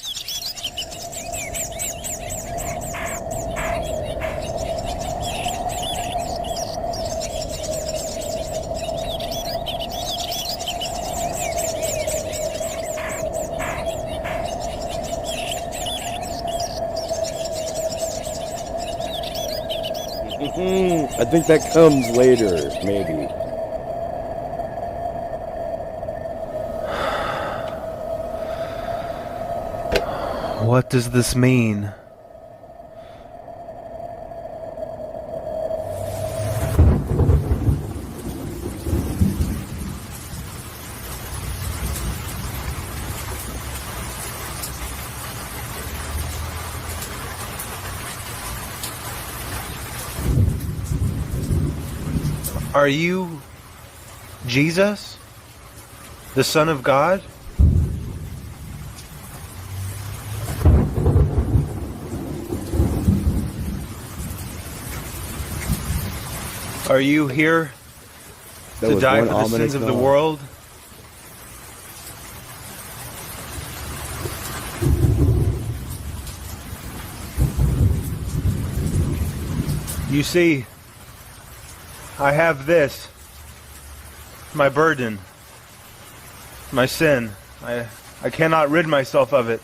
I think that comes later, maybe. What does this mean? Are you Jesus, the Son of God? Are you here to die for the sins of the world? You see, I have this, my burden, my sin. I cannot rid myself of it.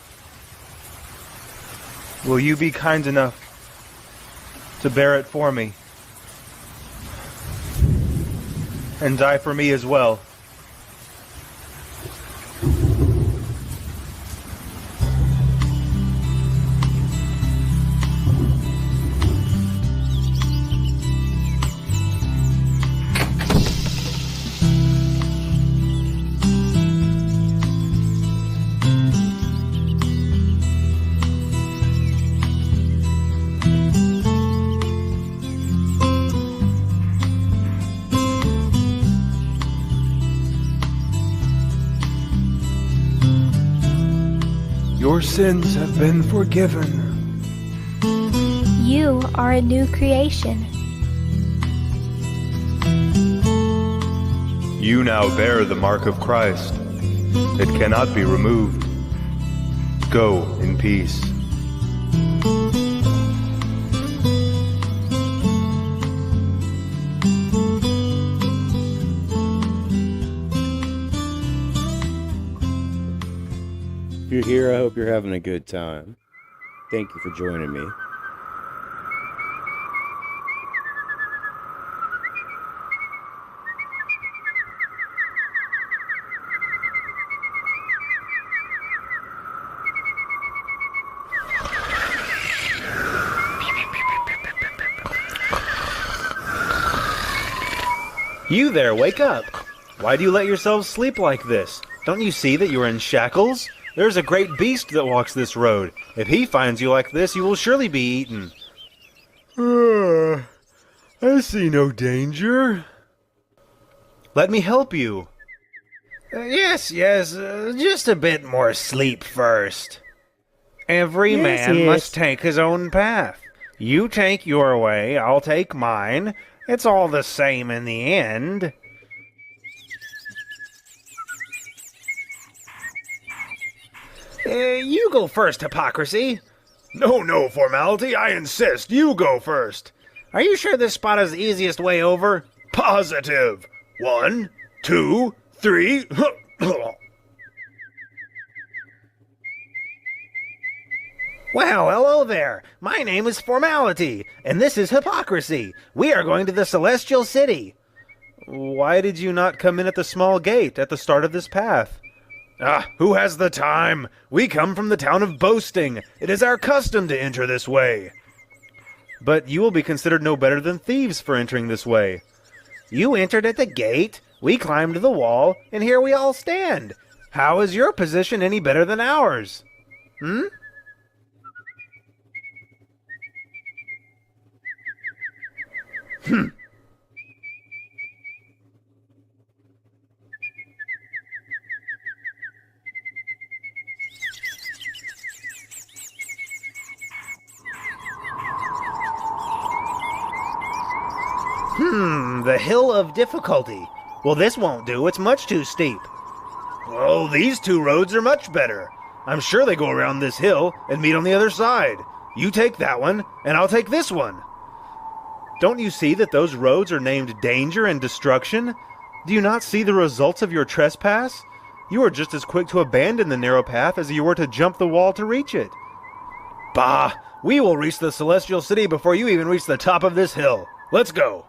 Will you be kind enough to bear it for me? And die for me as well. Your sins have been forgiven. You are a new creation. You now bear the mark of Christ. It cannot be removed. Go in peace. If you're here, I hope you're having a good time. Thank you for joining me. You there, wake up! Why do you let yourselves sleep like this? Don't you see that you are in shackles? There's a great beast that walks this road. If he finds you like this, you will surely be eaten. I see no danger. Let me help you. Yes, just a bit more sleep first. Every Yes, man yes. must take his own path. You take your way, I'll take mine. It's all the same in the end. You go first, hypocrisy. No, formality, I insist. You go first. Are you sure this spot is the easiest way over? Positive. 1, 2, 3. Well, hello there. My name is Formality, and this is Hypocrisy. We are going to the Celestial City. Why did you not come in at the small gate at the start of this path? Who has the time? We come from the town of Boasting. It is our custom to enter this way. But you will be considered no better than thieves for entering this way. You entered at the gate, we climbed the wall, and here we all stand. How is your position any better than ours? The hill of difficulty. Well, this won't do. It's much too steep. Oh, these two roads are much better. I'm sure they go around this hill and meet on the other side. You take that one, and I'll take this one. Don't you see that those roads are named Danger and Destruction? Do you not see the results of your trespass? You are just as quick to abandon the narrow path as you were to jump the wall to reach it. Bah! We will reach the Celestial City before you even reach the top of this hill. Let's go.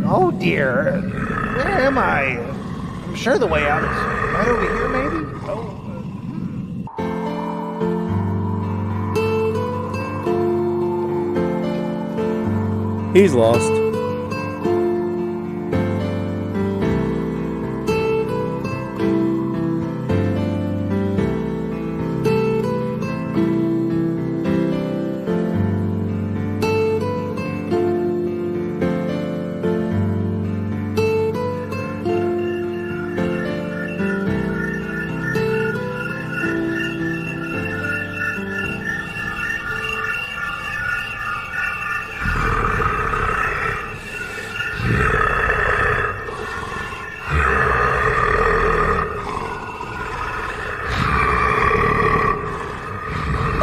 Oh dear. Where am I? I'm sure the way out is right over here, maybe? He's lost.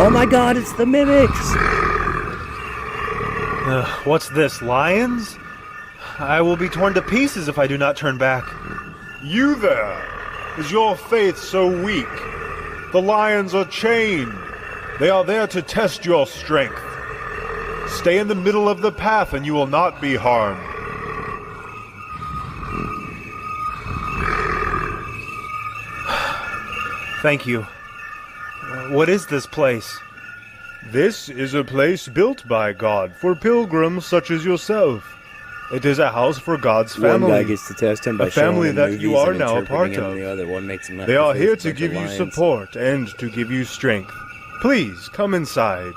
Oh my god, it's the mimics! What's this, lions? I will be torn to pieces if I do not turn back. You there! Is your faith so weak? The lions are chained. They are there to test your strength. Stay in the middle of the path and you will not be harmed. Thank you. What is this place? This is a place built by God for pilgrims such as yourself. It is a house for God's family. One guy gets to test him by a family showing him that you movies are and now a interpreting part him, of. and the other one makes him They are here face a to bunch give of you lines. support and to give you strength. Please, come inside.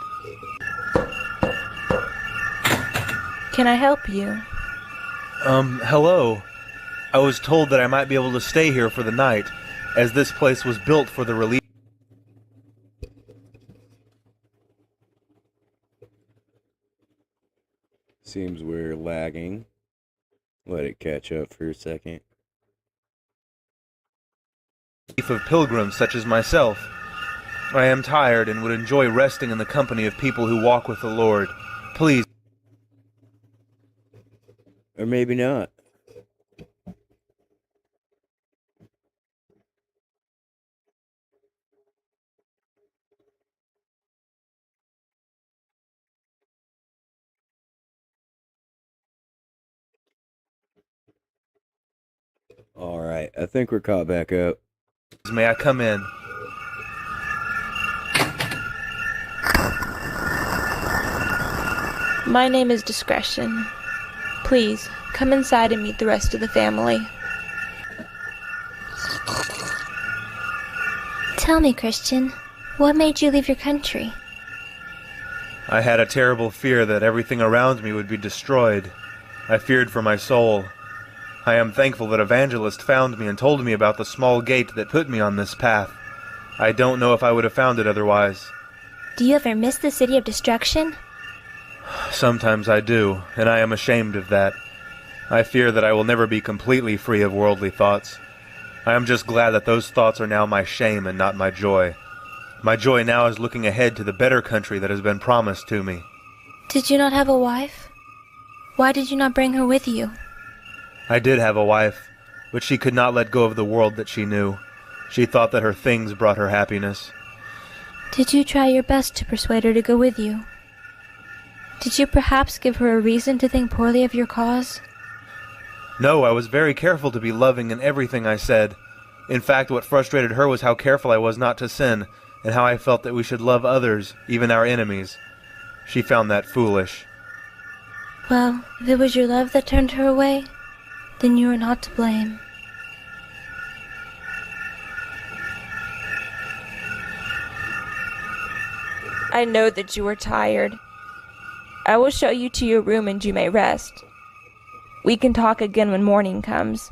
Can I help you? Hello. I was told that I might be able to stay here for the night, as this place was built for the relief. Seems we're lagging. Let it catch up for a second. Of pilgrims such as myself. I am tired and would enjoy resting in the company of people who walk with the Lord. Please. Or maybe not. Alright, I think we're caught back up. May I come in? My name is Discretion. Please, come inside and meet the rest of the family. Tell me, Christian, what made you leave your country? I had a terrible fear that everything around me would be destroyed. I feared for my soul. I am thankful that Evangelist found me and told me about the small gate that put me on this path. I don't know if I would have found it otherwise. Do you ever miss the city of destruction? Sometimes I do, and I am ashamed of that. I fear that I will never be completely free of worldly thoughts. I am just glad that those thoughts are now my shame and not my joy. My joy now is looking ahead to the better country that has been promised to me. Did you not have a wife? Why did you not bring her with you? I did have a wife, but she could not let go of the world that she knew. She thought that her things brought her happiness. Did you try your best to persuade her to go with you? Did you perhaps give her a reason to think poorly of your cause? No, I was very careful to be loving in everything I said. In fact, what frustrated her was how careful I was not to sin, and how I felt that we should love others, even our enemies. She found that foolish. Well, if it was your love that turned her away, then you are not to blame. I know that you are tired. I will show you to your room and you may rest. We can talk again when morning comes.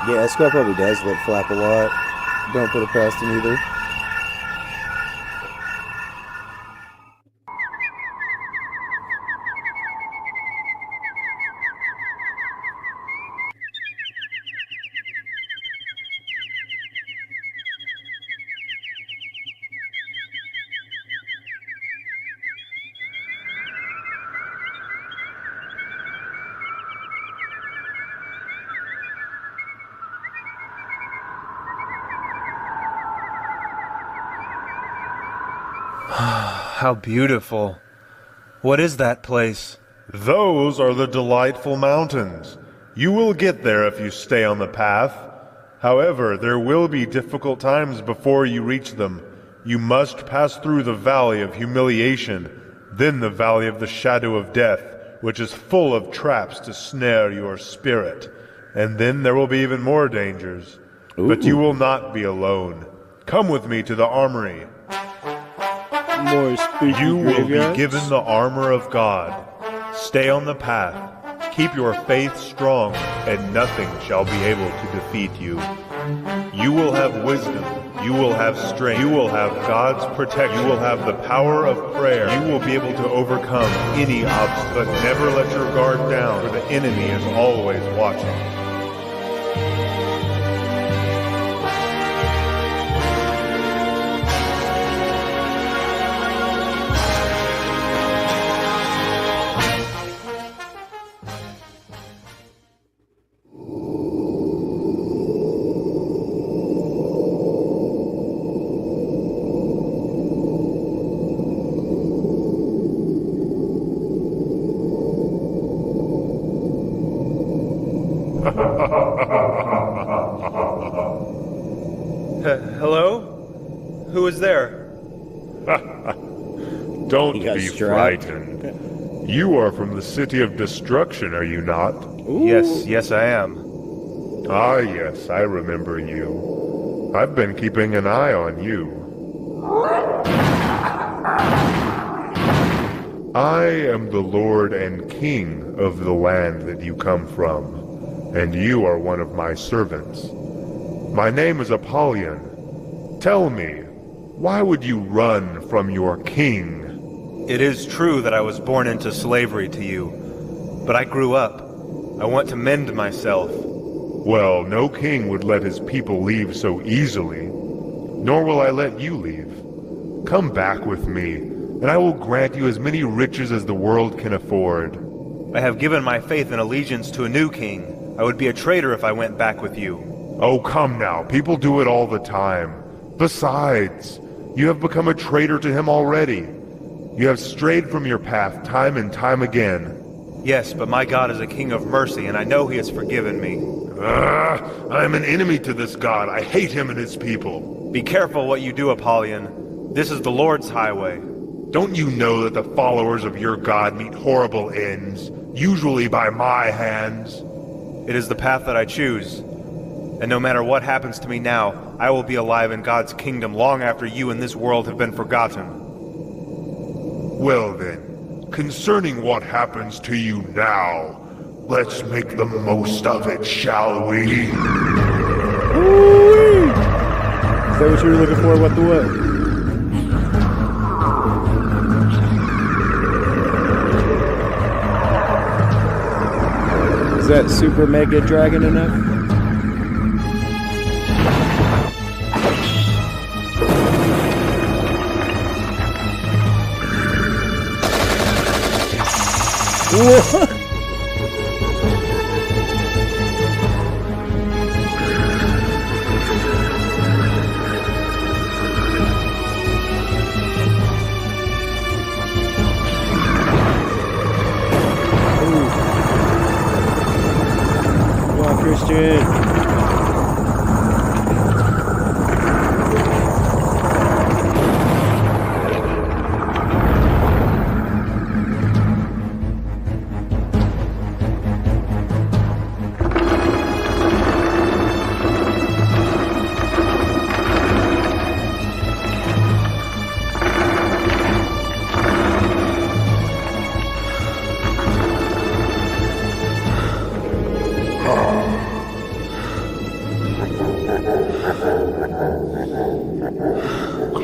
Yeah, Scott probably does lip flap a lot. Don't put it past him either. How beautiful. What is that place? Those are the delightful mountains. You will get there if you stay on the path. However, there will be difficult times before you reach them. You must pass through the valley of humiliation, then the valley of the shadow of death, which is full of traps to snare your spirit. And then there will be even more dangers. Ooh. But you will not be alone. Come with me to the armory. More spooky You will be graveyards? given the armor of God. Stay on the path. Keep your faith strong, and nothing shall be able to defeat you. You will have wisdom. You will have strength. You will have God's protection. You will have the power of prayer. You will be able to overcome any obstacle. But never let your guard down, for the enemy is always watching. Hello? Who is Don't He got be strapped. frightened. You are from the City of Destruction, are you not? Ooh. Yes, I am. Ah, yes, I remember you. I've been keeping an eye on you. I am the Lord and King of the land that you come from, and you are one of my servants. My name is Apollyon. Tell me, why would you run from your king? It is true that I was born into slavery to you, but I grew up. I want to mend myself. Well, no king would let his people leave so easily, nor will I let you leave. Come back with me, and I will grant you as many riches as the world can afford. I have given my faith and allegiance to a new king. I would be a traitor if I went back with you. Oh, come now. People do it all the time. Besides, you have become a traitor to him already. You have strayed from your path time and time again. Yes, but my God is a king of mercy, and I know he has forgiven me. I am an enemy to this God. I hate him and his people. Be careful what you do, Apollyon. This is the Lord's highway. Don't you know that the followers of your God meet horrible ends, usually by my hands? It is the path that I choose. And no matter what happens to me now, I will be alive in God's kingdom long after you and this world have been forgotten. Well then, concerning what happens to you now, let's make the most of it, shall we? Ooh-wee. Is that what you were looking for? What the what? Is that super mega dragon enough? What? Come on, Crxton.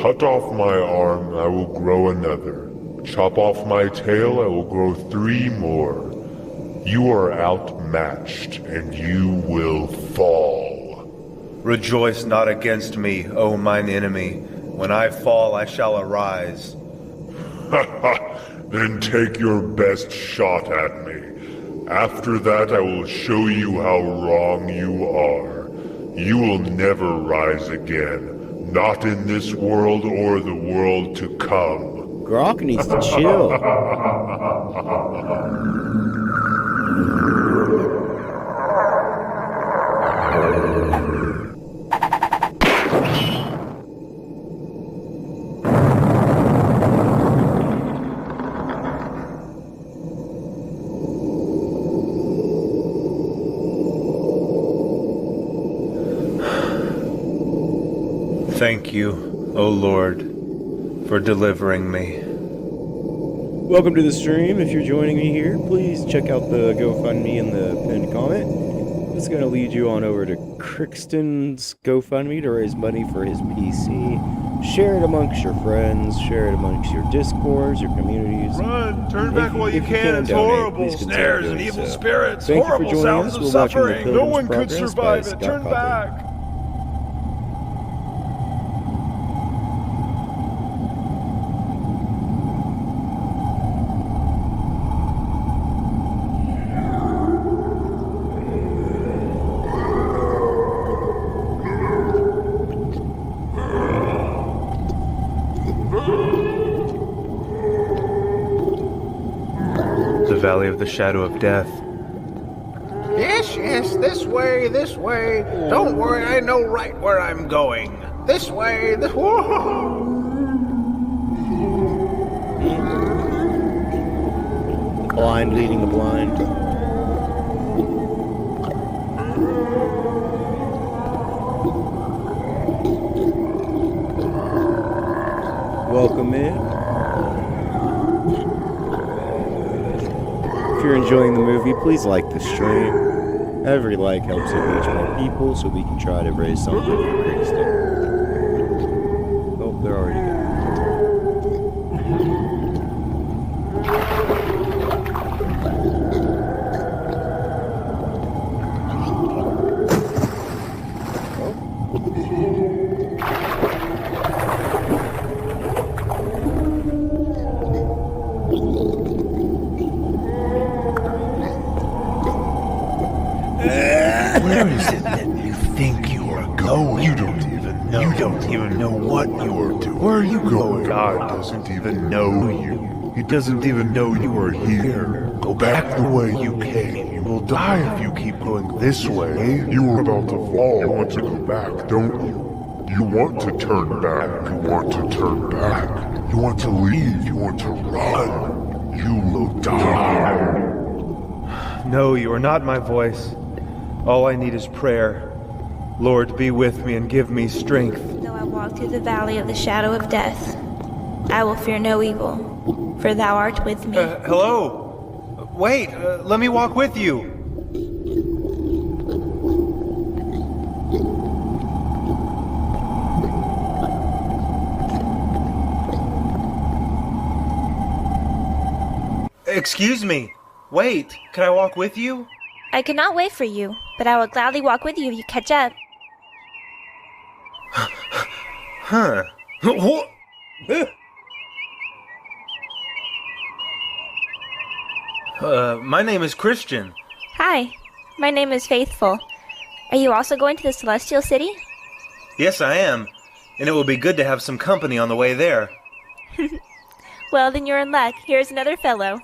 Cut off my arm, I will grow another. Chop off my tail, I will grow 3 more. You are outmatched, and you will fall. Rejoice not against me, O mine enemy. When I fall, I shall arise. Then take your best shot at me. After that, I will show you how wrong you are. You will never rise again. Not in this world or the world to come. Grok needs to chill. Thank you, O Lord, for delivering me. Welcome to the stream. If you're joining me here, please check out the GoFundMe in the pinned comment. It's going to lead you on over to Crxton's GoFundMe to raise money for his PC. Share it amongst your friends. Share it amongst your Discords, your communities. Run! Turn back while you can. It's horrible. Snares and evil spirits. Horrible sounds of suffering. No one could survive it. Turn back. The Valley of the Shadow of Death. Yes, this way, this way. Don't worry, I know right where I'm going. This way, this... Whoa! blind leading the blind. Welcome in. If you're enjoying the movie, please like the stream. Every like helps it reach more people so we can try to raise something for Crxton. Oh, they're already gone. Where is it that you think you are going? You don't even know. You don't even know what you are doing. Where are you going? God doesn't even know you. He doesn't even know you are here. Go back the way you came. You will die if you keep going this way. You are about to fall. You want to go back, don't you? You want to turn back. You want to turn back. You want to leave. You want to run. You will die. No, you are not my voice. All I need is prayer. Lord, be with me and give me strength. Though I walk through the valley of the shadow of death, I will fear no evil, for thou art with me. Hello? Wait, let me walk with you. Excuse me. Wait, can I walk with you? I cannot wait for you, but I will gladly walk with you if you catch up. Huh. What? My name is Crxton. Hi, my name is Faithful. Are you also going to the Celestial City? Yes, I am. And it will be good to have some company on the way there. Well, then you're in luck. Here's another fellow.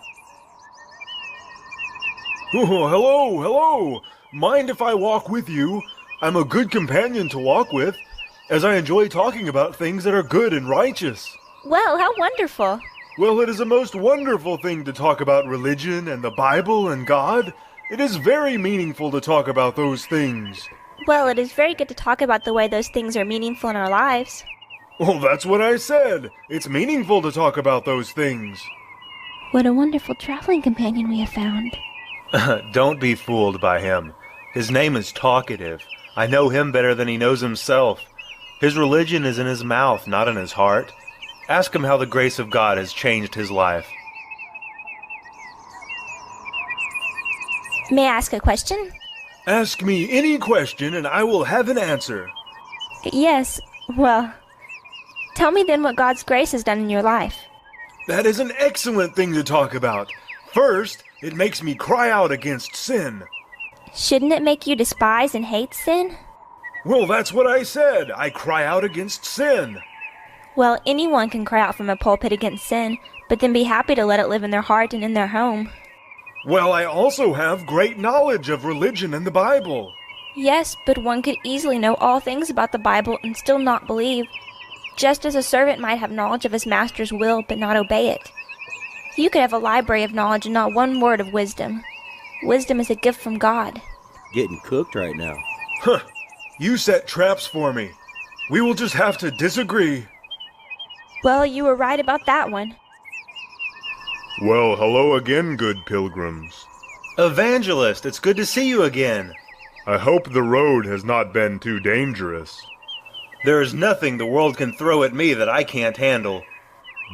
Oh, hello. Mind if I walk with you? I'm a good companion to walk with, as I enjoy talking about things that are good and righteous. Well, how wonderful. Well, it is a most wonderful thing to talk about religion and the Bible and God. It is very meaningful to talk about those things. Well, it is very good to talk about the way those things are meaningful in our lives. Well, that's what I said. It's meaningful to talk about those things. What a wonderful traveling companion we have found. Don't be fooled by him. His name is Talkative. I know him better than he knows himself. His religion is in his mouth, not in his heart. Ask him how the grace of God has changed his life. May I ask a question? Ask me any question and I will have an answer. Yes, well, tell me then what God's grace has done in your life. That is an excellent thing to talk about. First, it makes me cry out against sin. Shouldn't it make you despise and hate sin? Well, that's what I said. I cry out against sin. Well, anyone can cry out from a pulpit against sin, but then be happy to let it live in their heart and in their home. Well, I also have great knowledge of religion and the Bible. Yes, but one could easily know all things about the Bible and still not believe, just as a servant might have knowledge of his master's will but not obey it. You could have a library of knowledge and not one word of wisdom. Wisdom is a gift from God. Getting cooked right now. Huh. You set traps for me. We will just have to disagree. Well, you were right about that one. Well, hello again, good pilgrims. Evangelist, it's good to see you again. I hope the road has not been too dangerous. There is nothing the world can throw at me that I can't handle.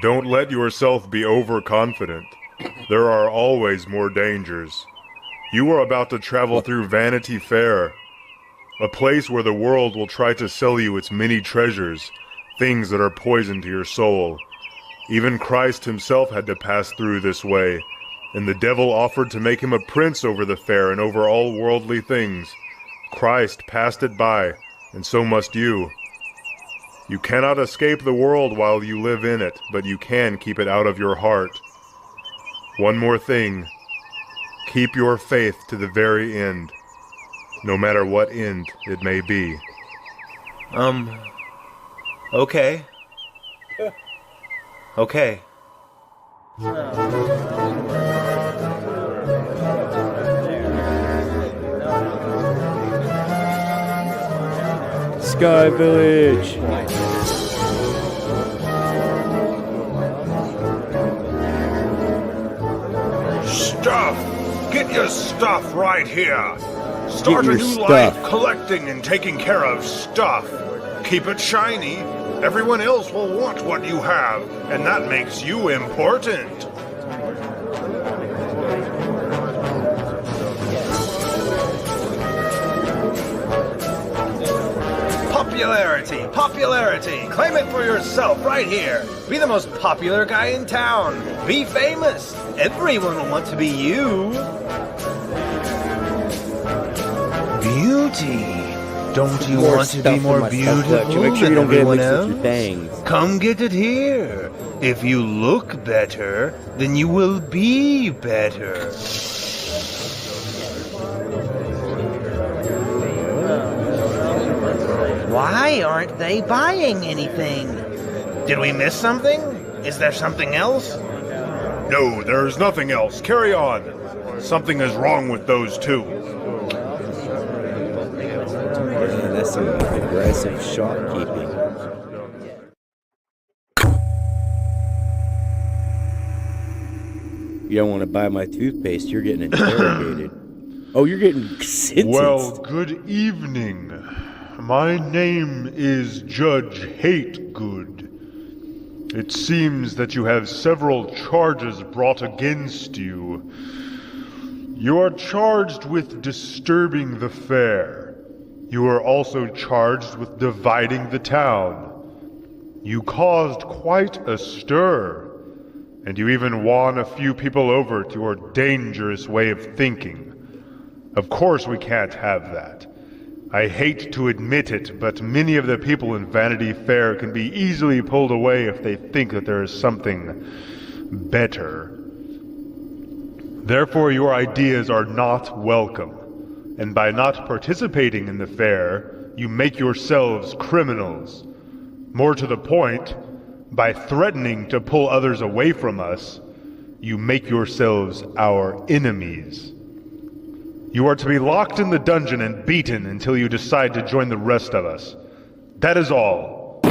Don't let yourself be overconfident. There are always more dangers. You are about to travel through Vanity Fair, a place where the world will try to sell you its many treasures, things that are poison to your soul. Even Christ himself had to pass through this way, and the devil offered to make him a prince over the fair and over all worldly things. Christ passed it by, and so must you. You cannot escape the world while you live in it, but you can keep it out of your heart. One more thing. Keep your faith to the very end, no matter what end it may be. Okay. Okay. Sky Village. Stuff! Get your stuff right here! Start a your new stuff. life collecting and taking care of stuff. Keep it shiny. Everyone else will want what you have, and that makes you important. Popularity! Popularity! Claim it for yourself right here. Be the most popular guy in town. Be famous. Everyone will want to be you. Beauty. Don't you More want to stuff be in more my stuff beautiful collection. Make sure than you don't get it everyone mixed else? with your things. Come get it here. If you look better, then you will be better. Why aren't they buying anything? Did we miss something? Is there something else? No, there's nothing else. Carry on. Something is wrong with those two. Man, that's some aggressive shopkeeping. You don't want to buy my toothpaste, you're getting interrogated. Oh, you're getting sentenced. Well, good evening. My name is Judge Hategood. It seems that you have several charges brought against you. You are charged with disturbing the fair. You are also charged with dividing the town. You caused quite a stir, and you even won a few people over to your dangerous way of thinking. Of course we can't have that. I hate to admit it, but many of the people in Vanity Fair can be easily pulled away if they think that there is something better. Therefore, your ideas are not welcome, and by not participating in the fair, you make yourselves criminals. More to the point, by threatening to pull others away from us, you make yourselves our enemies. You are to be locked in the dungeon and beaten until you decide to join the rest of us. That is all.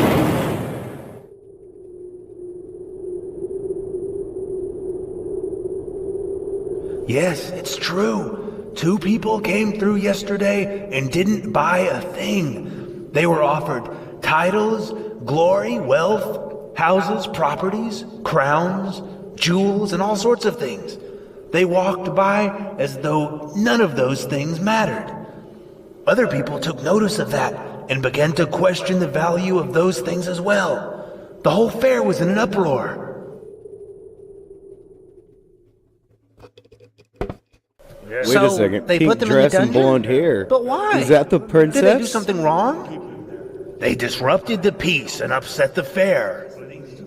Yes, it's true. 2 people came through yesterday and didn't buy a thing. They were offered titles, glory, wealth, houses, properties, crowns, jewels, and all sorts of things. They walked by as though none of those things mattered. Other people took notice of that and began to question the value of those things as well. The whole fair was in an uproar. Wait a second. They Pink put them in the dress and dungeon? blonde hair. But why? Is that the princess? Did they do something wrong? They disrupted the peace and upset the fair.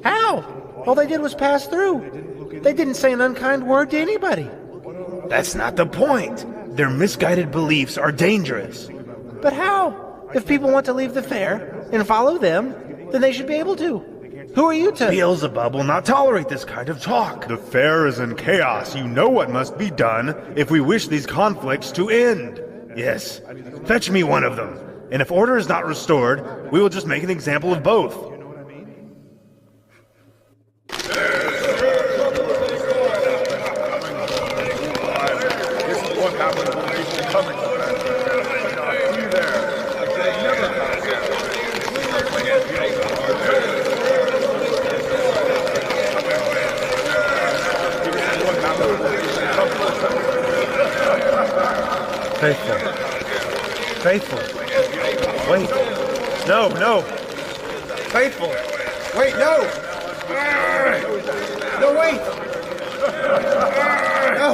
How? All they did was pass through. They didn't say an unkind word to anybody. That's not the point. Their misguided beliefs are dangerous. But how? If people want to leave the fair and follow them, then they should be able to. Who are you to? Beelzebub will not tolerate this kind of talk. The fair is in chaos. You know what must be done if we wish these conflicts to end. Yes. Fetch me one of them. And if order is not restored, we will just make an example of both. Faithful. Faithful. Wait. No, no. Faithful. Wait, no. No, wait. No.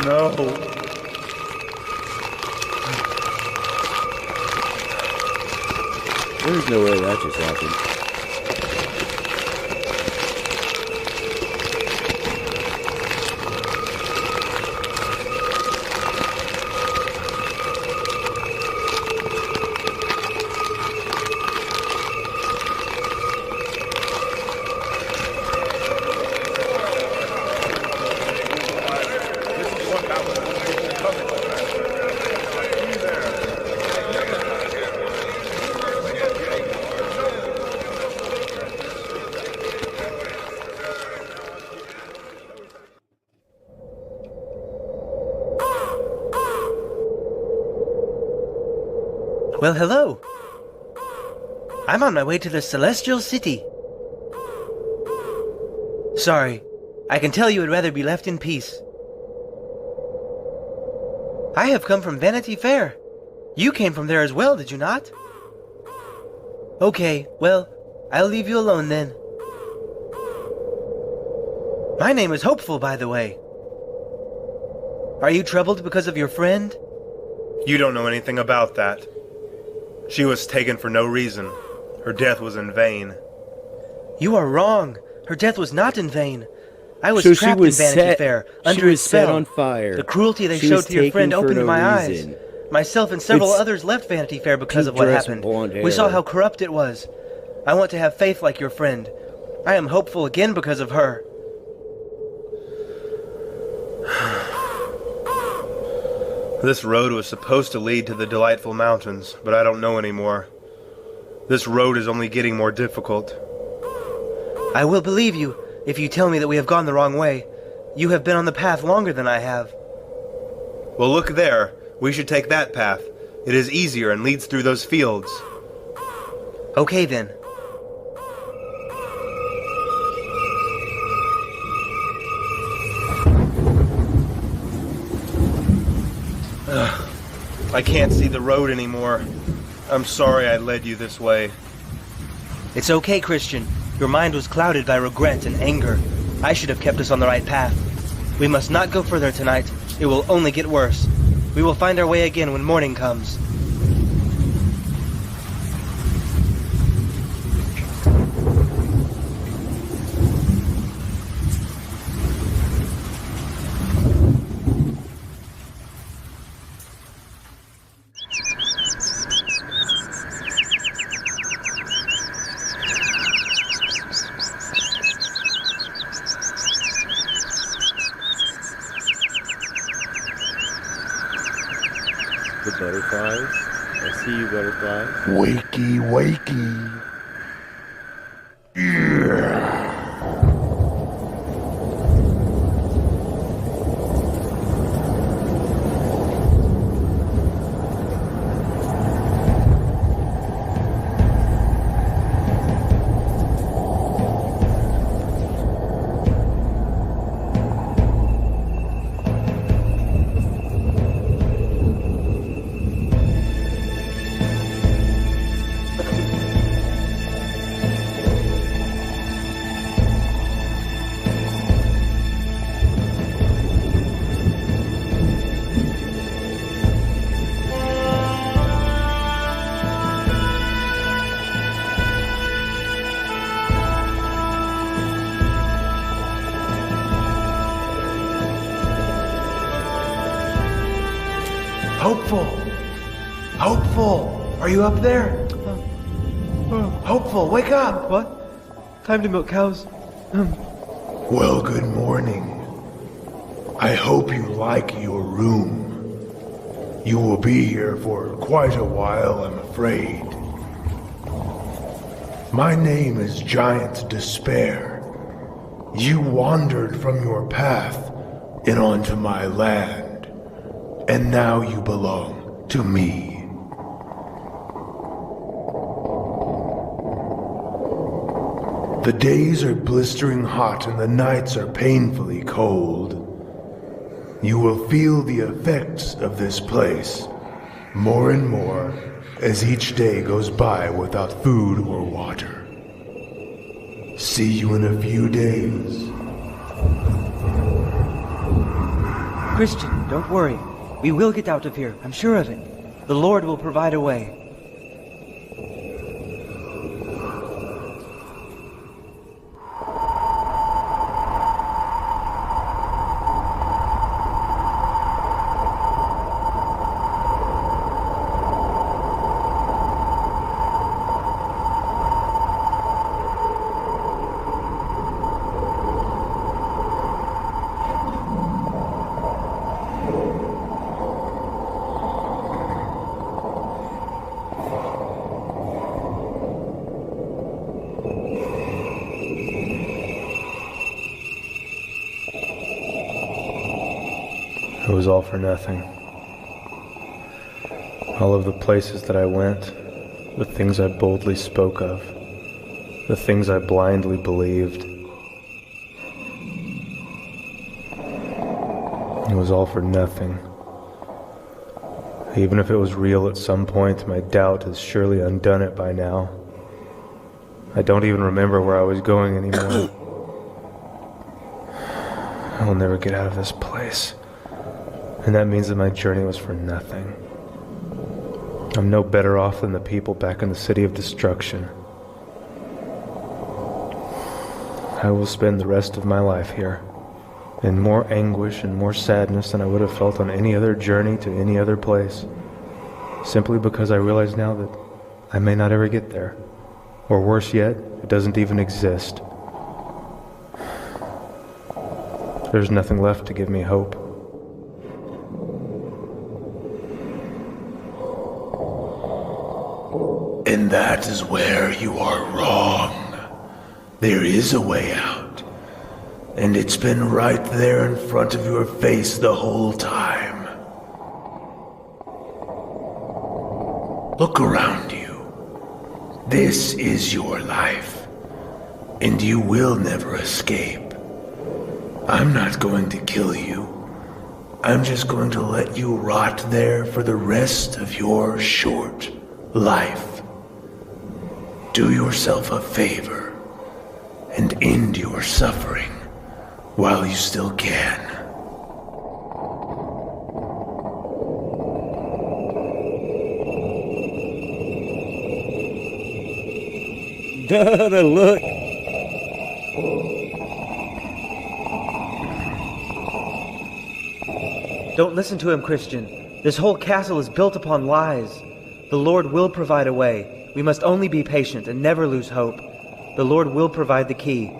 No. There's no way that just happened. Well, hello. I'm on my way to the Celestial City. Sorry, I can tell you would rather be left in peace. I have come from Vanity Fair. You came from there as well, did you not? Okay, well, I'll leave you alone then. My name is Hopeful, by the way. Are you troubled because of your friend? You don't know anything about that. She was taken for no reason. Her death was in vain. You are wrong. Her death was not in vain. I was So she trapped was in Vanity set- Fair, she under was his set spell. on fire. The cruelty they She showed was to your taken friend for opened no my reason. eyes. Myself and several It's others left Vanity Fair because of what pink dress, happened. blonde We saw hair. how corrupt it was. I want to have faith like your friend. I am hopeful again because of her. This road was supposed to lead to the delightful mountains, but I don't know anymore. This road is only getting more difficult. I will believe you if you tell me that we have gone the wrong way. You have been on the path longer than I have. Well, look there. We should take that path. It is easier and leads through those fields. Okay then. I can't see the road anymore. I'm sorry I led you this way. It's okay, Crxton. Your mind was clouded by regret and anger. I should have kept us on the right path. We must not go further tonight. It will only get worse. We will find our way again when morning comes. The butterflies. I see you, butterflies. Wakey, wakey. Hopeful! Hopeful! Are you up there? Hopeful, wake up! What? Time to milk cows. Well, good morning. I hope you like your room. You will be here for quite a while, I'm afraid. My name is Giant Despair. You wandered from your path and onto my land. And now you belong to me. The days are blistering hot and the nights are painfully cold. You will feel the effects of this place more and more as each day goes by without food or water. See you in a few days. Crxton, don't worry. We will get out of here, I'm sure of it. The Lord will provide a way. It was all for nothing. All of the places that I went, the things I boldly spoke of, the things I blindly believed. It was all for nothing. Even if it was real at some point, my doubt has surely undone it by now. I don't even remember where I was going anymore. I will never get out of this place. And that means that my journey was for nothing. I'm no better off than the people back in the city of destruction. I will spend the rest of my life here, in more anguish and more sadness than I would have felt on any other journey to any other place, simply because I realize now that I may not ever get there, or worse yet, it doesn't even exist. There's nothing left to give me hope. And that is where you are wrong. There is a way out. And it's been right there in front of your face the whole time. Look around you. This is your life. And you will never escape. I'm not going to kill you. I'm just going to let you rot there for the rest of your short life. Do yourself a favor and end your suffering while you still can. Look. Don't listen to him, Christian. This whole castle is built upon lies. The Lord will provide a way. We must only be patient and never lose hope. The Lord will provide the key.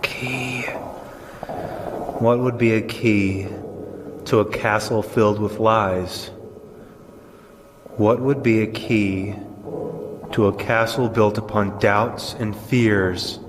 Key. What would be a key to a castle filled with lies? What would be a key to a castle built upon doubts and fears?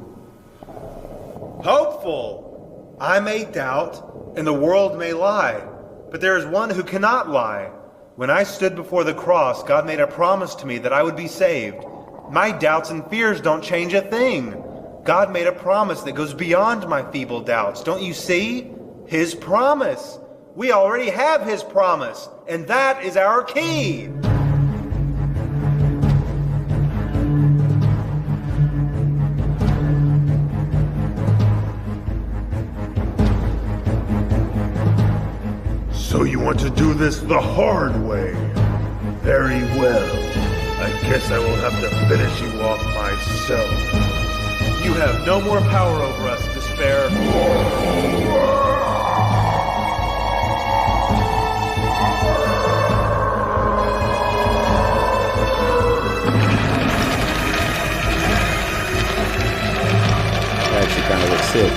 Hopeful! I may doubt, and the world may lie, but there is one who cannot lie. When I stood before the cross, God made a promise to me that I would be saved. My doubts and fears don't change a thing. God made a promise that goes beyond my feeble doubts. Don't you see? His promise. We already have His promise, and that is our key. So you want to do this the hard way? Very well. I guess I will have to finish you off myself. You have no more power over us, despair. Actually kind of looks sick.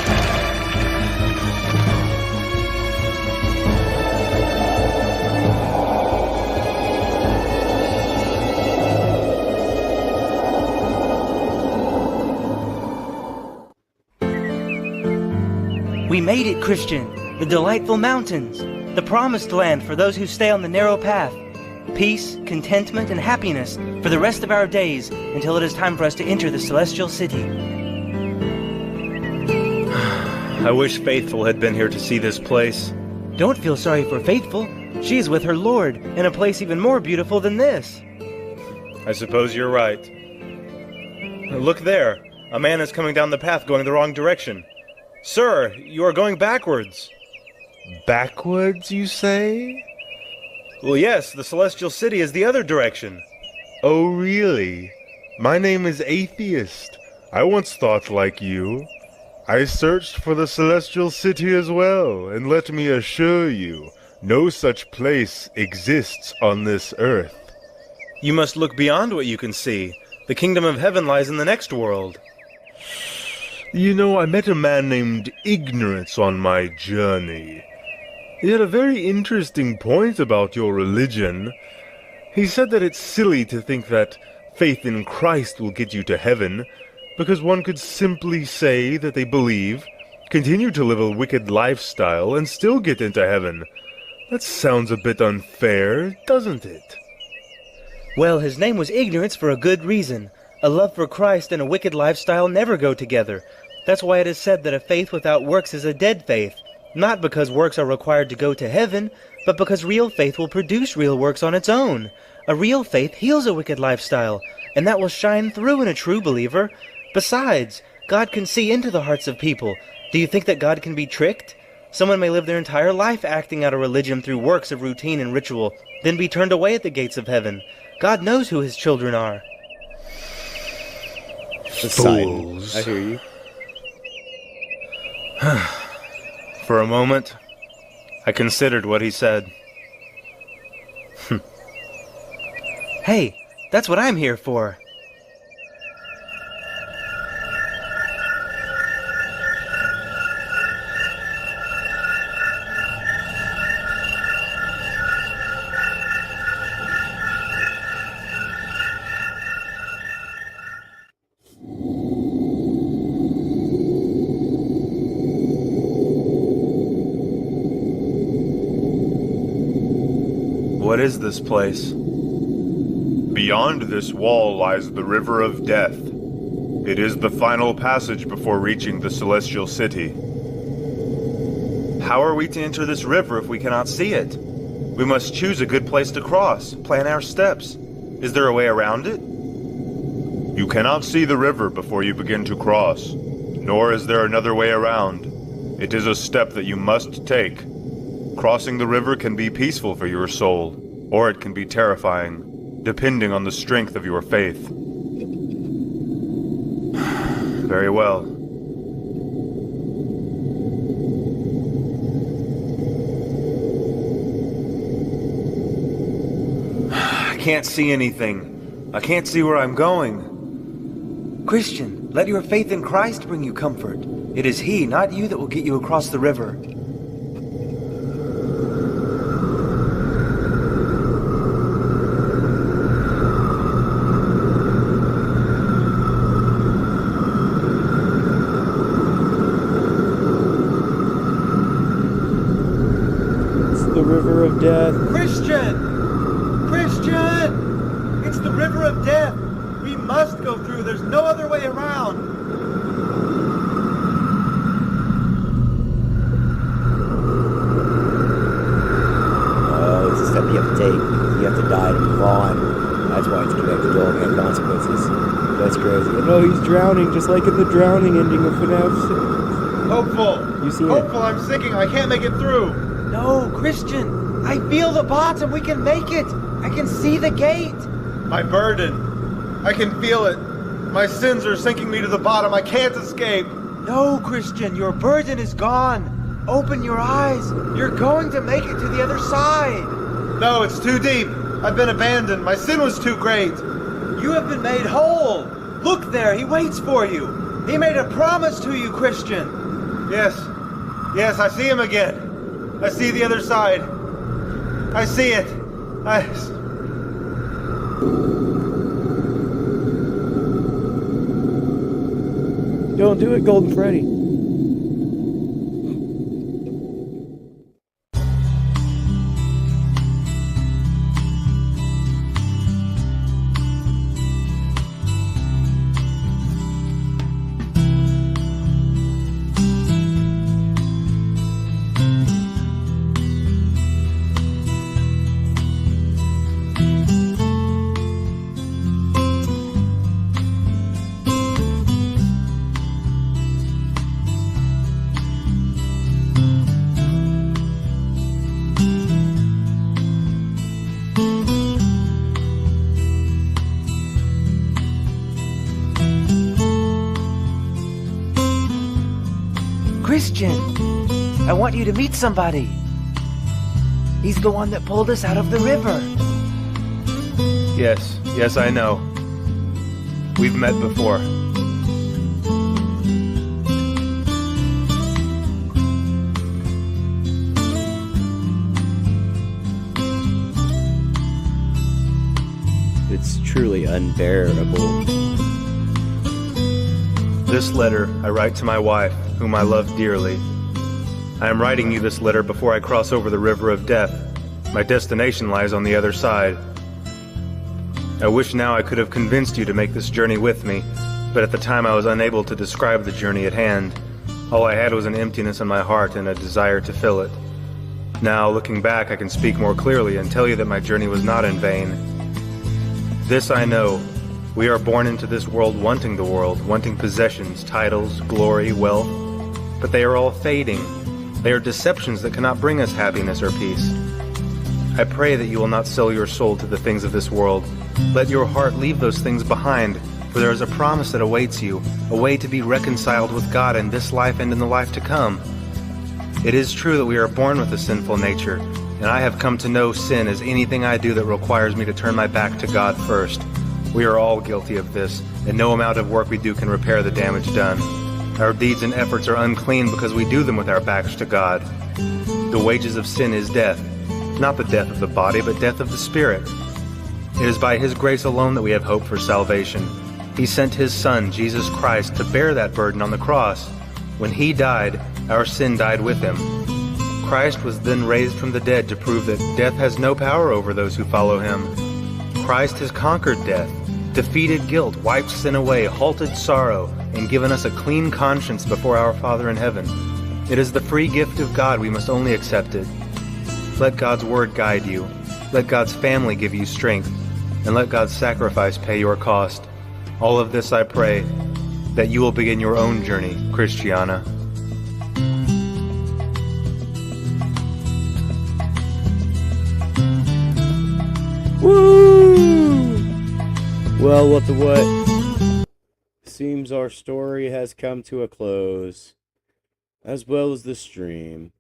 We made it, Christian. The delightful mountains. The promised land for those who stay on the narrow path. Peace, contentment, and happiness for the rest of our days until it is time for us to enter the celestial city. I wish Faithful had been here to see this place. Don't feel sorry for Faithful. She is with her Lord in a place even more beautiful than this. I suppose you're right. Look there. A man is coming down the path going the wrong direction. Sir, you are going backwards. Backwards, you say? Well, yes, the celestial city is the other direction. Oh, really? My name is Atheist. I once thought like you. I searched for the celestial city as well, and let me assure you, no such place exists on this earth. You must look beyond what you can see. The kingdom of heaven lies in the next world. You know, I met a man named Ignorance on my journey. He had a very interesting point about your religion. He said that it's silly to think that faith in Christ will get you to heaven, because one could simply say that they believe, continue to live a wicked lifestyle, and still get into heaven. That sounds a bit unfair, doesn't it? Well, his name was Ignorance for a good reason. A love for Christ and a wicked lifestyle never go together. That's why it is said that a faith without works is a dead faith. Not because works are required to go to heaven, but because real faith will produce real works on its own. A real faith heals a wicked lifestyle, and that will shine through in a true believer. Besides, God can see into the hearts of people. Do you think that God can be tricked? Someone may live their entire life acting out a religion through works of routine and ritual, then be turned away at the gates of heaven. God knows who his children are. Fools. I hear you. For a moment, I considered what he said. Hey, that's what I'm here for. What is this place? Beyond this wall lies the River of Death. It is the final passage before reaching the celestial city. How are we to enter this river if we cannot see it? We must choose a good place to cross, plan our steps. Is there a way around it? You cannot see the river before you begin to cross, nor is there another way around. It is a step that you must take. Crossing the river can be peaceful for your soul, or it can be terrifying, depending on the strength of your faith. Very well. I can't see anything. I can't see where I'm going. Christian, let your faith in Christ bring you comfort. It is He, not you, that will get you across the river. The river of death. Christian! Christian! It's the river of death! We must go through. There's no other way around. It's a step you have to take. You have to die to move on. That's why it's connected to all kind of consequences. That's crazy. And no, he's drowning, just like in the drowning ending of FNAF 6. Hopeful! You see Hopeful, I'm sinking. I can't make it through. No, Christian! I feel the bottom! We can make it! I can see the gate! My burden. I can feel it. My sins are sinking me to the bottom. I can't escape. No, Christian, your burden is gone! Open your eyes! You're going to make it to the other side! No, it's too deep. I've been abandoned. My sin was too great. You have been made whole! Look there, he waits for you! He made a promise to you, Christian! Yes. Yes, I see him again. I see the other side. I see it. Don't do it, Golden Freddy. Christian, I want you to meet somebody. He's the one that pulled us out of the river. Yes, I know. We've met before. It's truly unbearable. This letter I write to my wife, whom I love dearly. I am writing you this letter before I cross over the river of death. My destination lies on the other side. I wish now I could have convinced you to make this journey with me, but at the time I was unable to describe the journey at hand. All I had was an emptiness in my heart and a desire to fill it. Now, looking back, I can speak more clearly and tell you that my journey was not in vain. This I know. We are born into this world wanting the world, wanting possessions, titles, glory, wealth, but they are all fading. They are deceptions that cannot bring us happiness or peace. I pray that you will not sell your soul to the things of this world. Let your heart leave those things behind, for there is a promise that awaits you, a way to be reconciled with God in this life and in the life to come. It is true that we are born with a sinful nature, and I have come to know sin as anything I do that requires me to turn my back to God first. We are all guilty of this, and no amount of work we do can repair the damage done. Our deeds and efforts are unclean because we do them with our backs to God. The wages of sin is death, not the death of the body, but death of the spirit. It is by His grace alone that we have hope for salvation. He sent His Son, Jesus Christ, to bear that burden on the cross. When He died, our sin died with Him. Christ was then raised from the dead to prove that death has no power over those who follow Him. Christ has conquered death, defeated guilt, wiped sin away, halted sorrow, and given us a clean conscience before our Father in heaven. It is the free gift of God. We must only accept it. Let God's word guide you. Let God's family give you strength. And let God's sacrifice pay your cost. All of this I pray, that you will begin your own journey, Christiana. Woo! Well, what the what? Seems our story has come to a close, as well as the stream.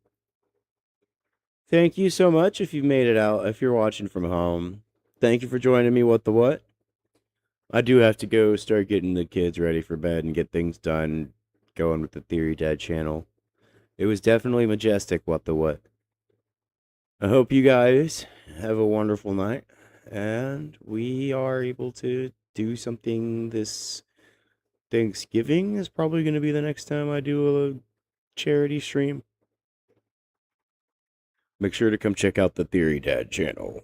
Thank you so much if you made it out, if you're watching from home. Thank you for joining me, What the What? I do have to go start getting the kids ready for bed and get things done, going with the Theory Dad channel. It was definitely majestic, What the What? I hope you guys have a wonderful night, and we are able to do something this Thanksgiving is probably going to be the next time I do a charity stream. Make sure to come check out the Theory Dad channel.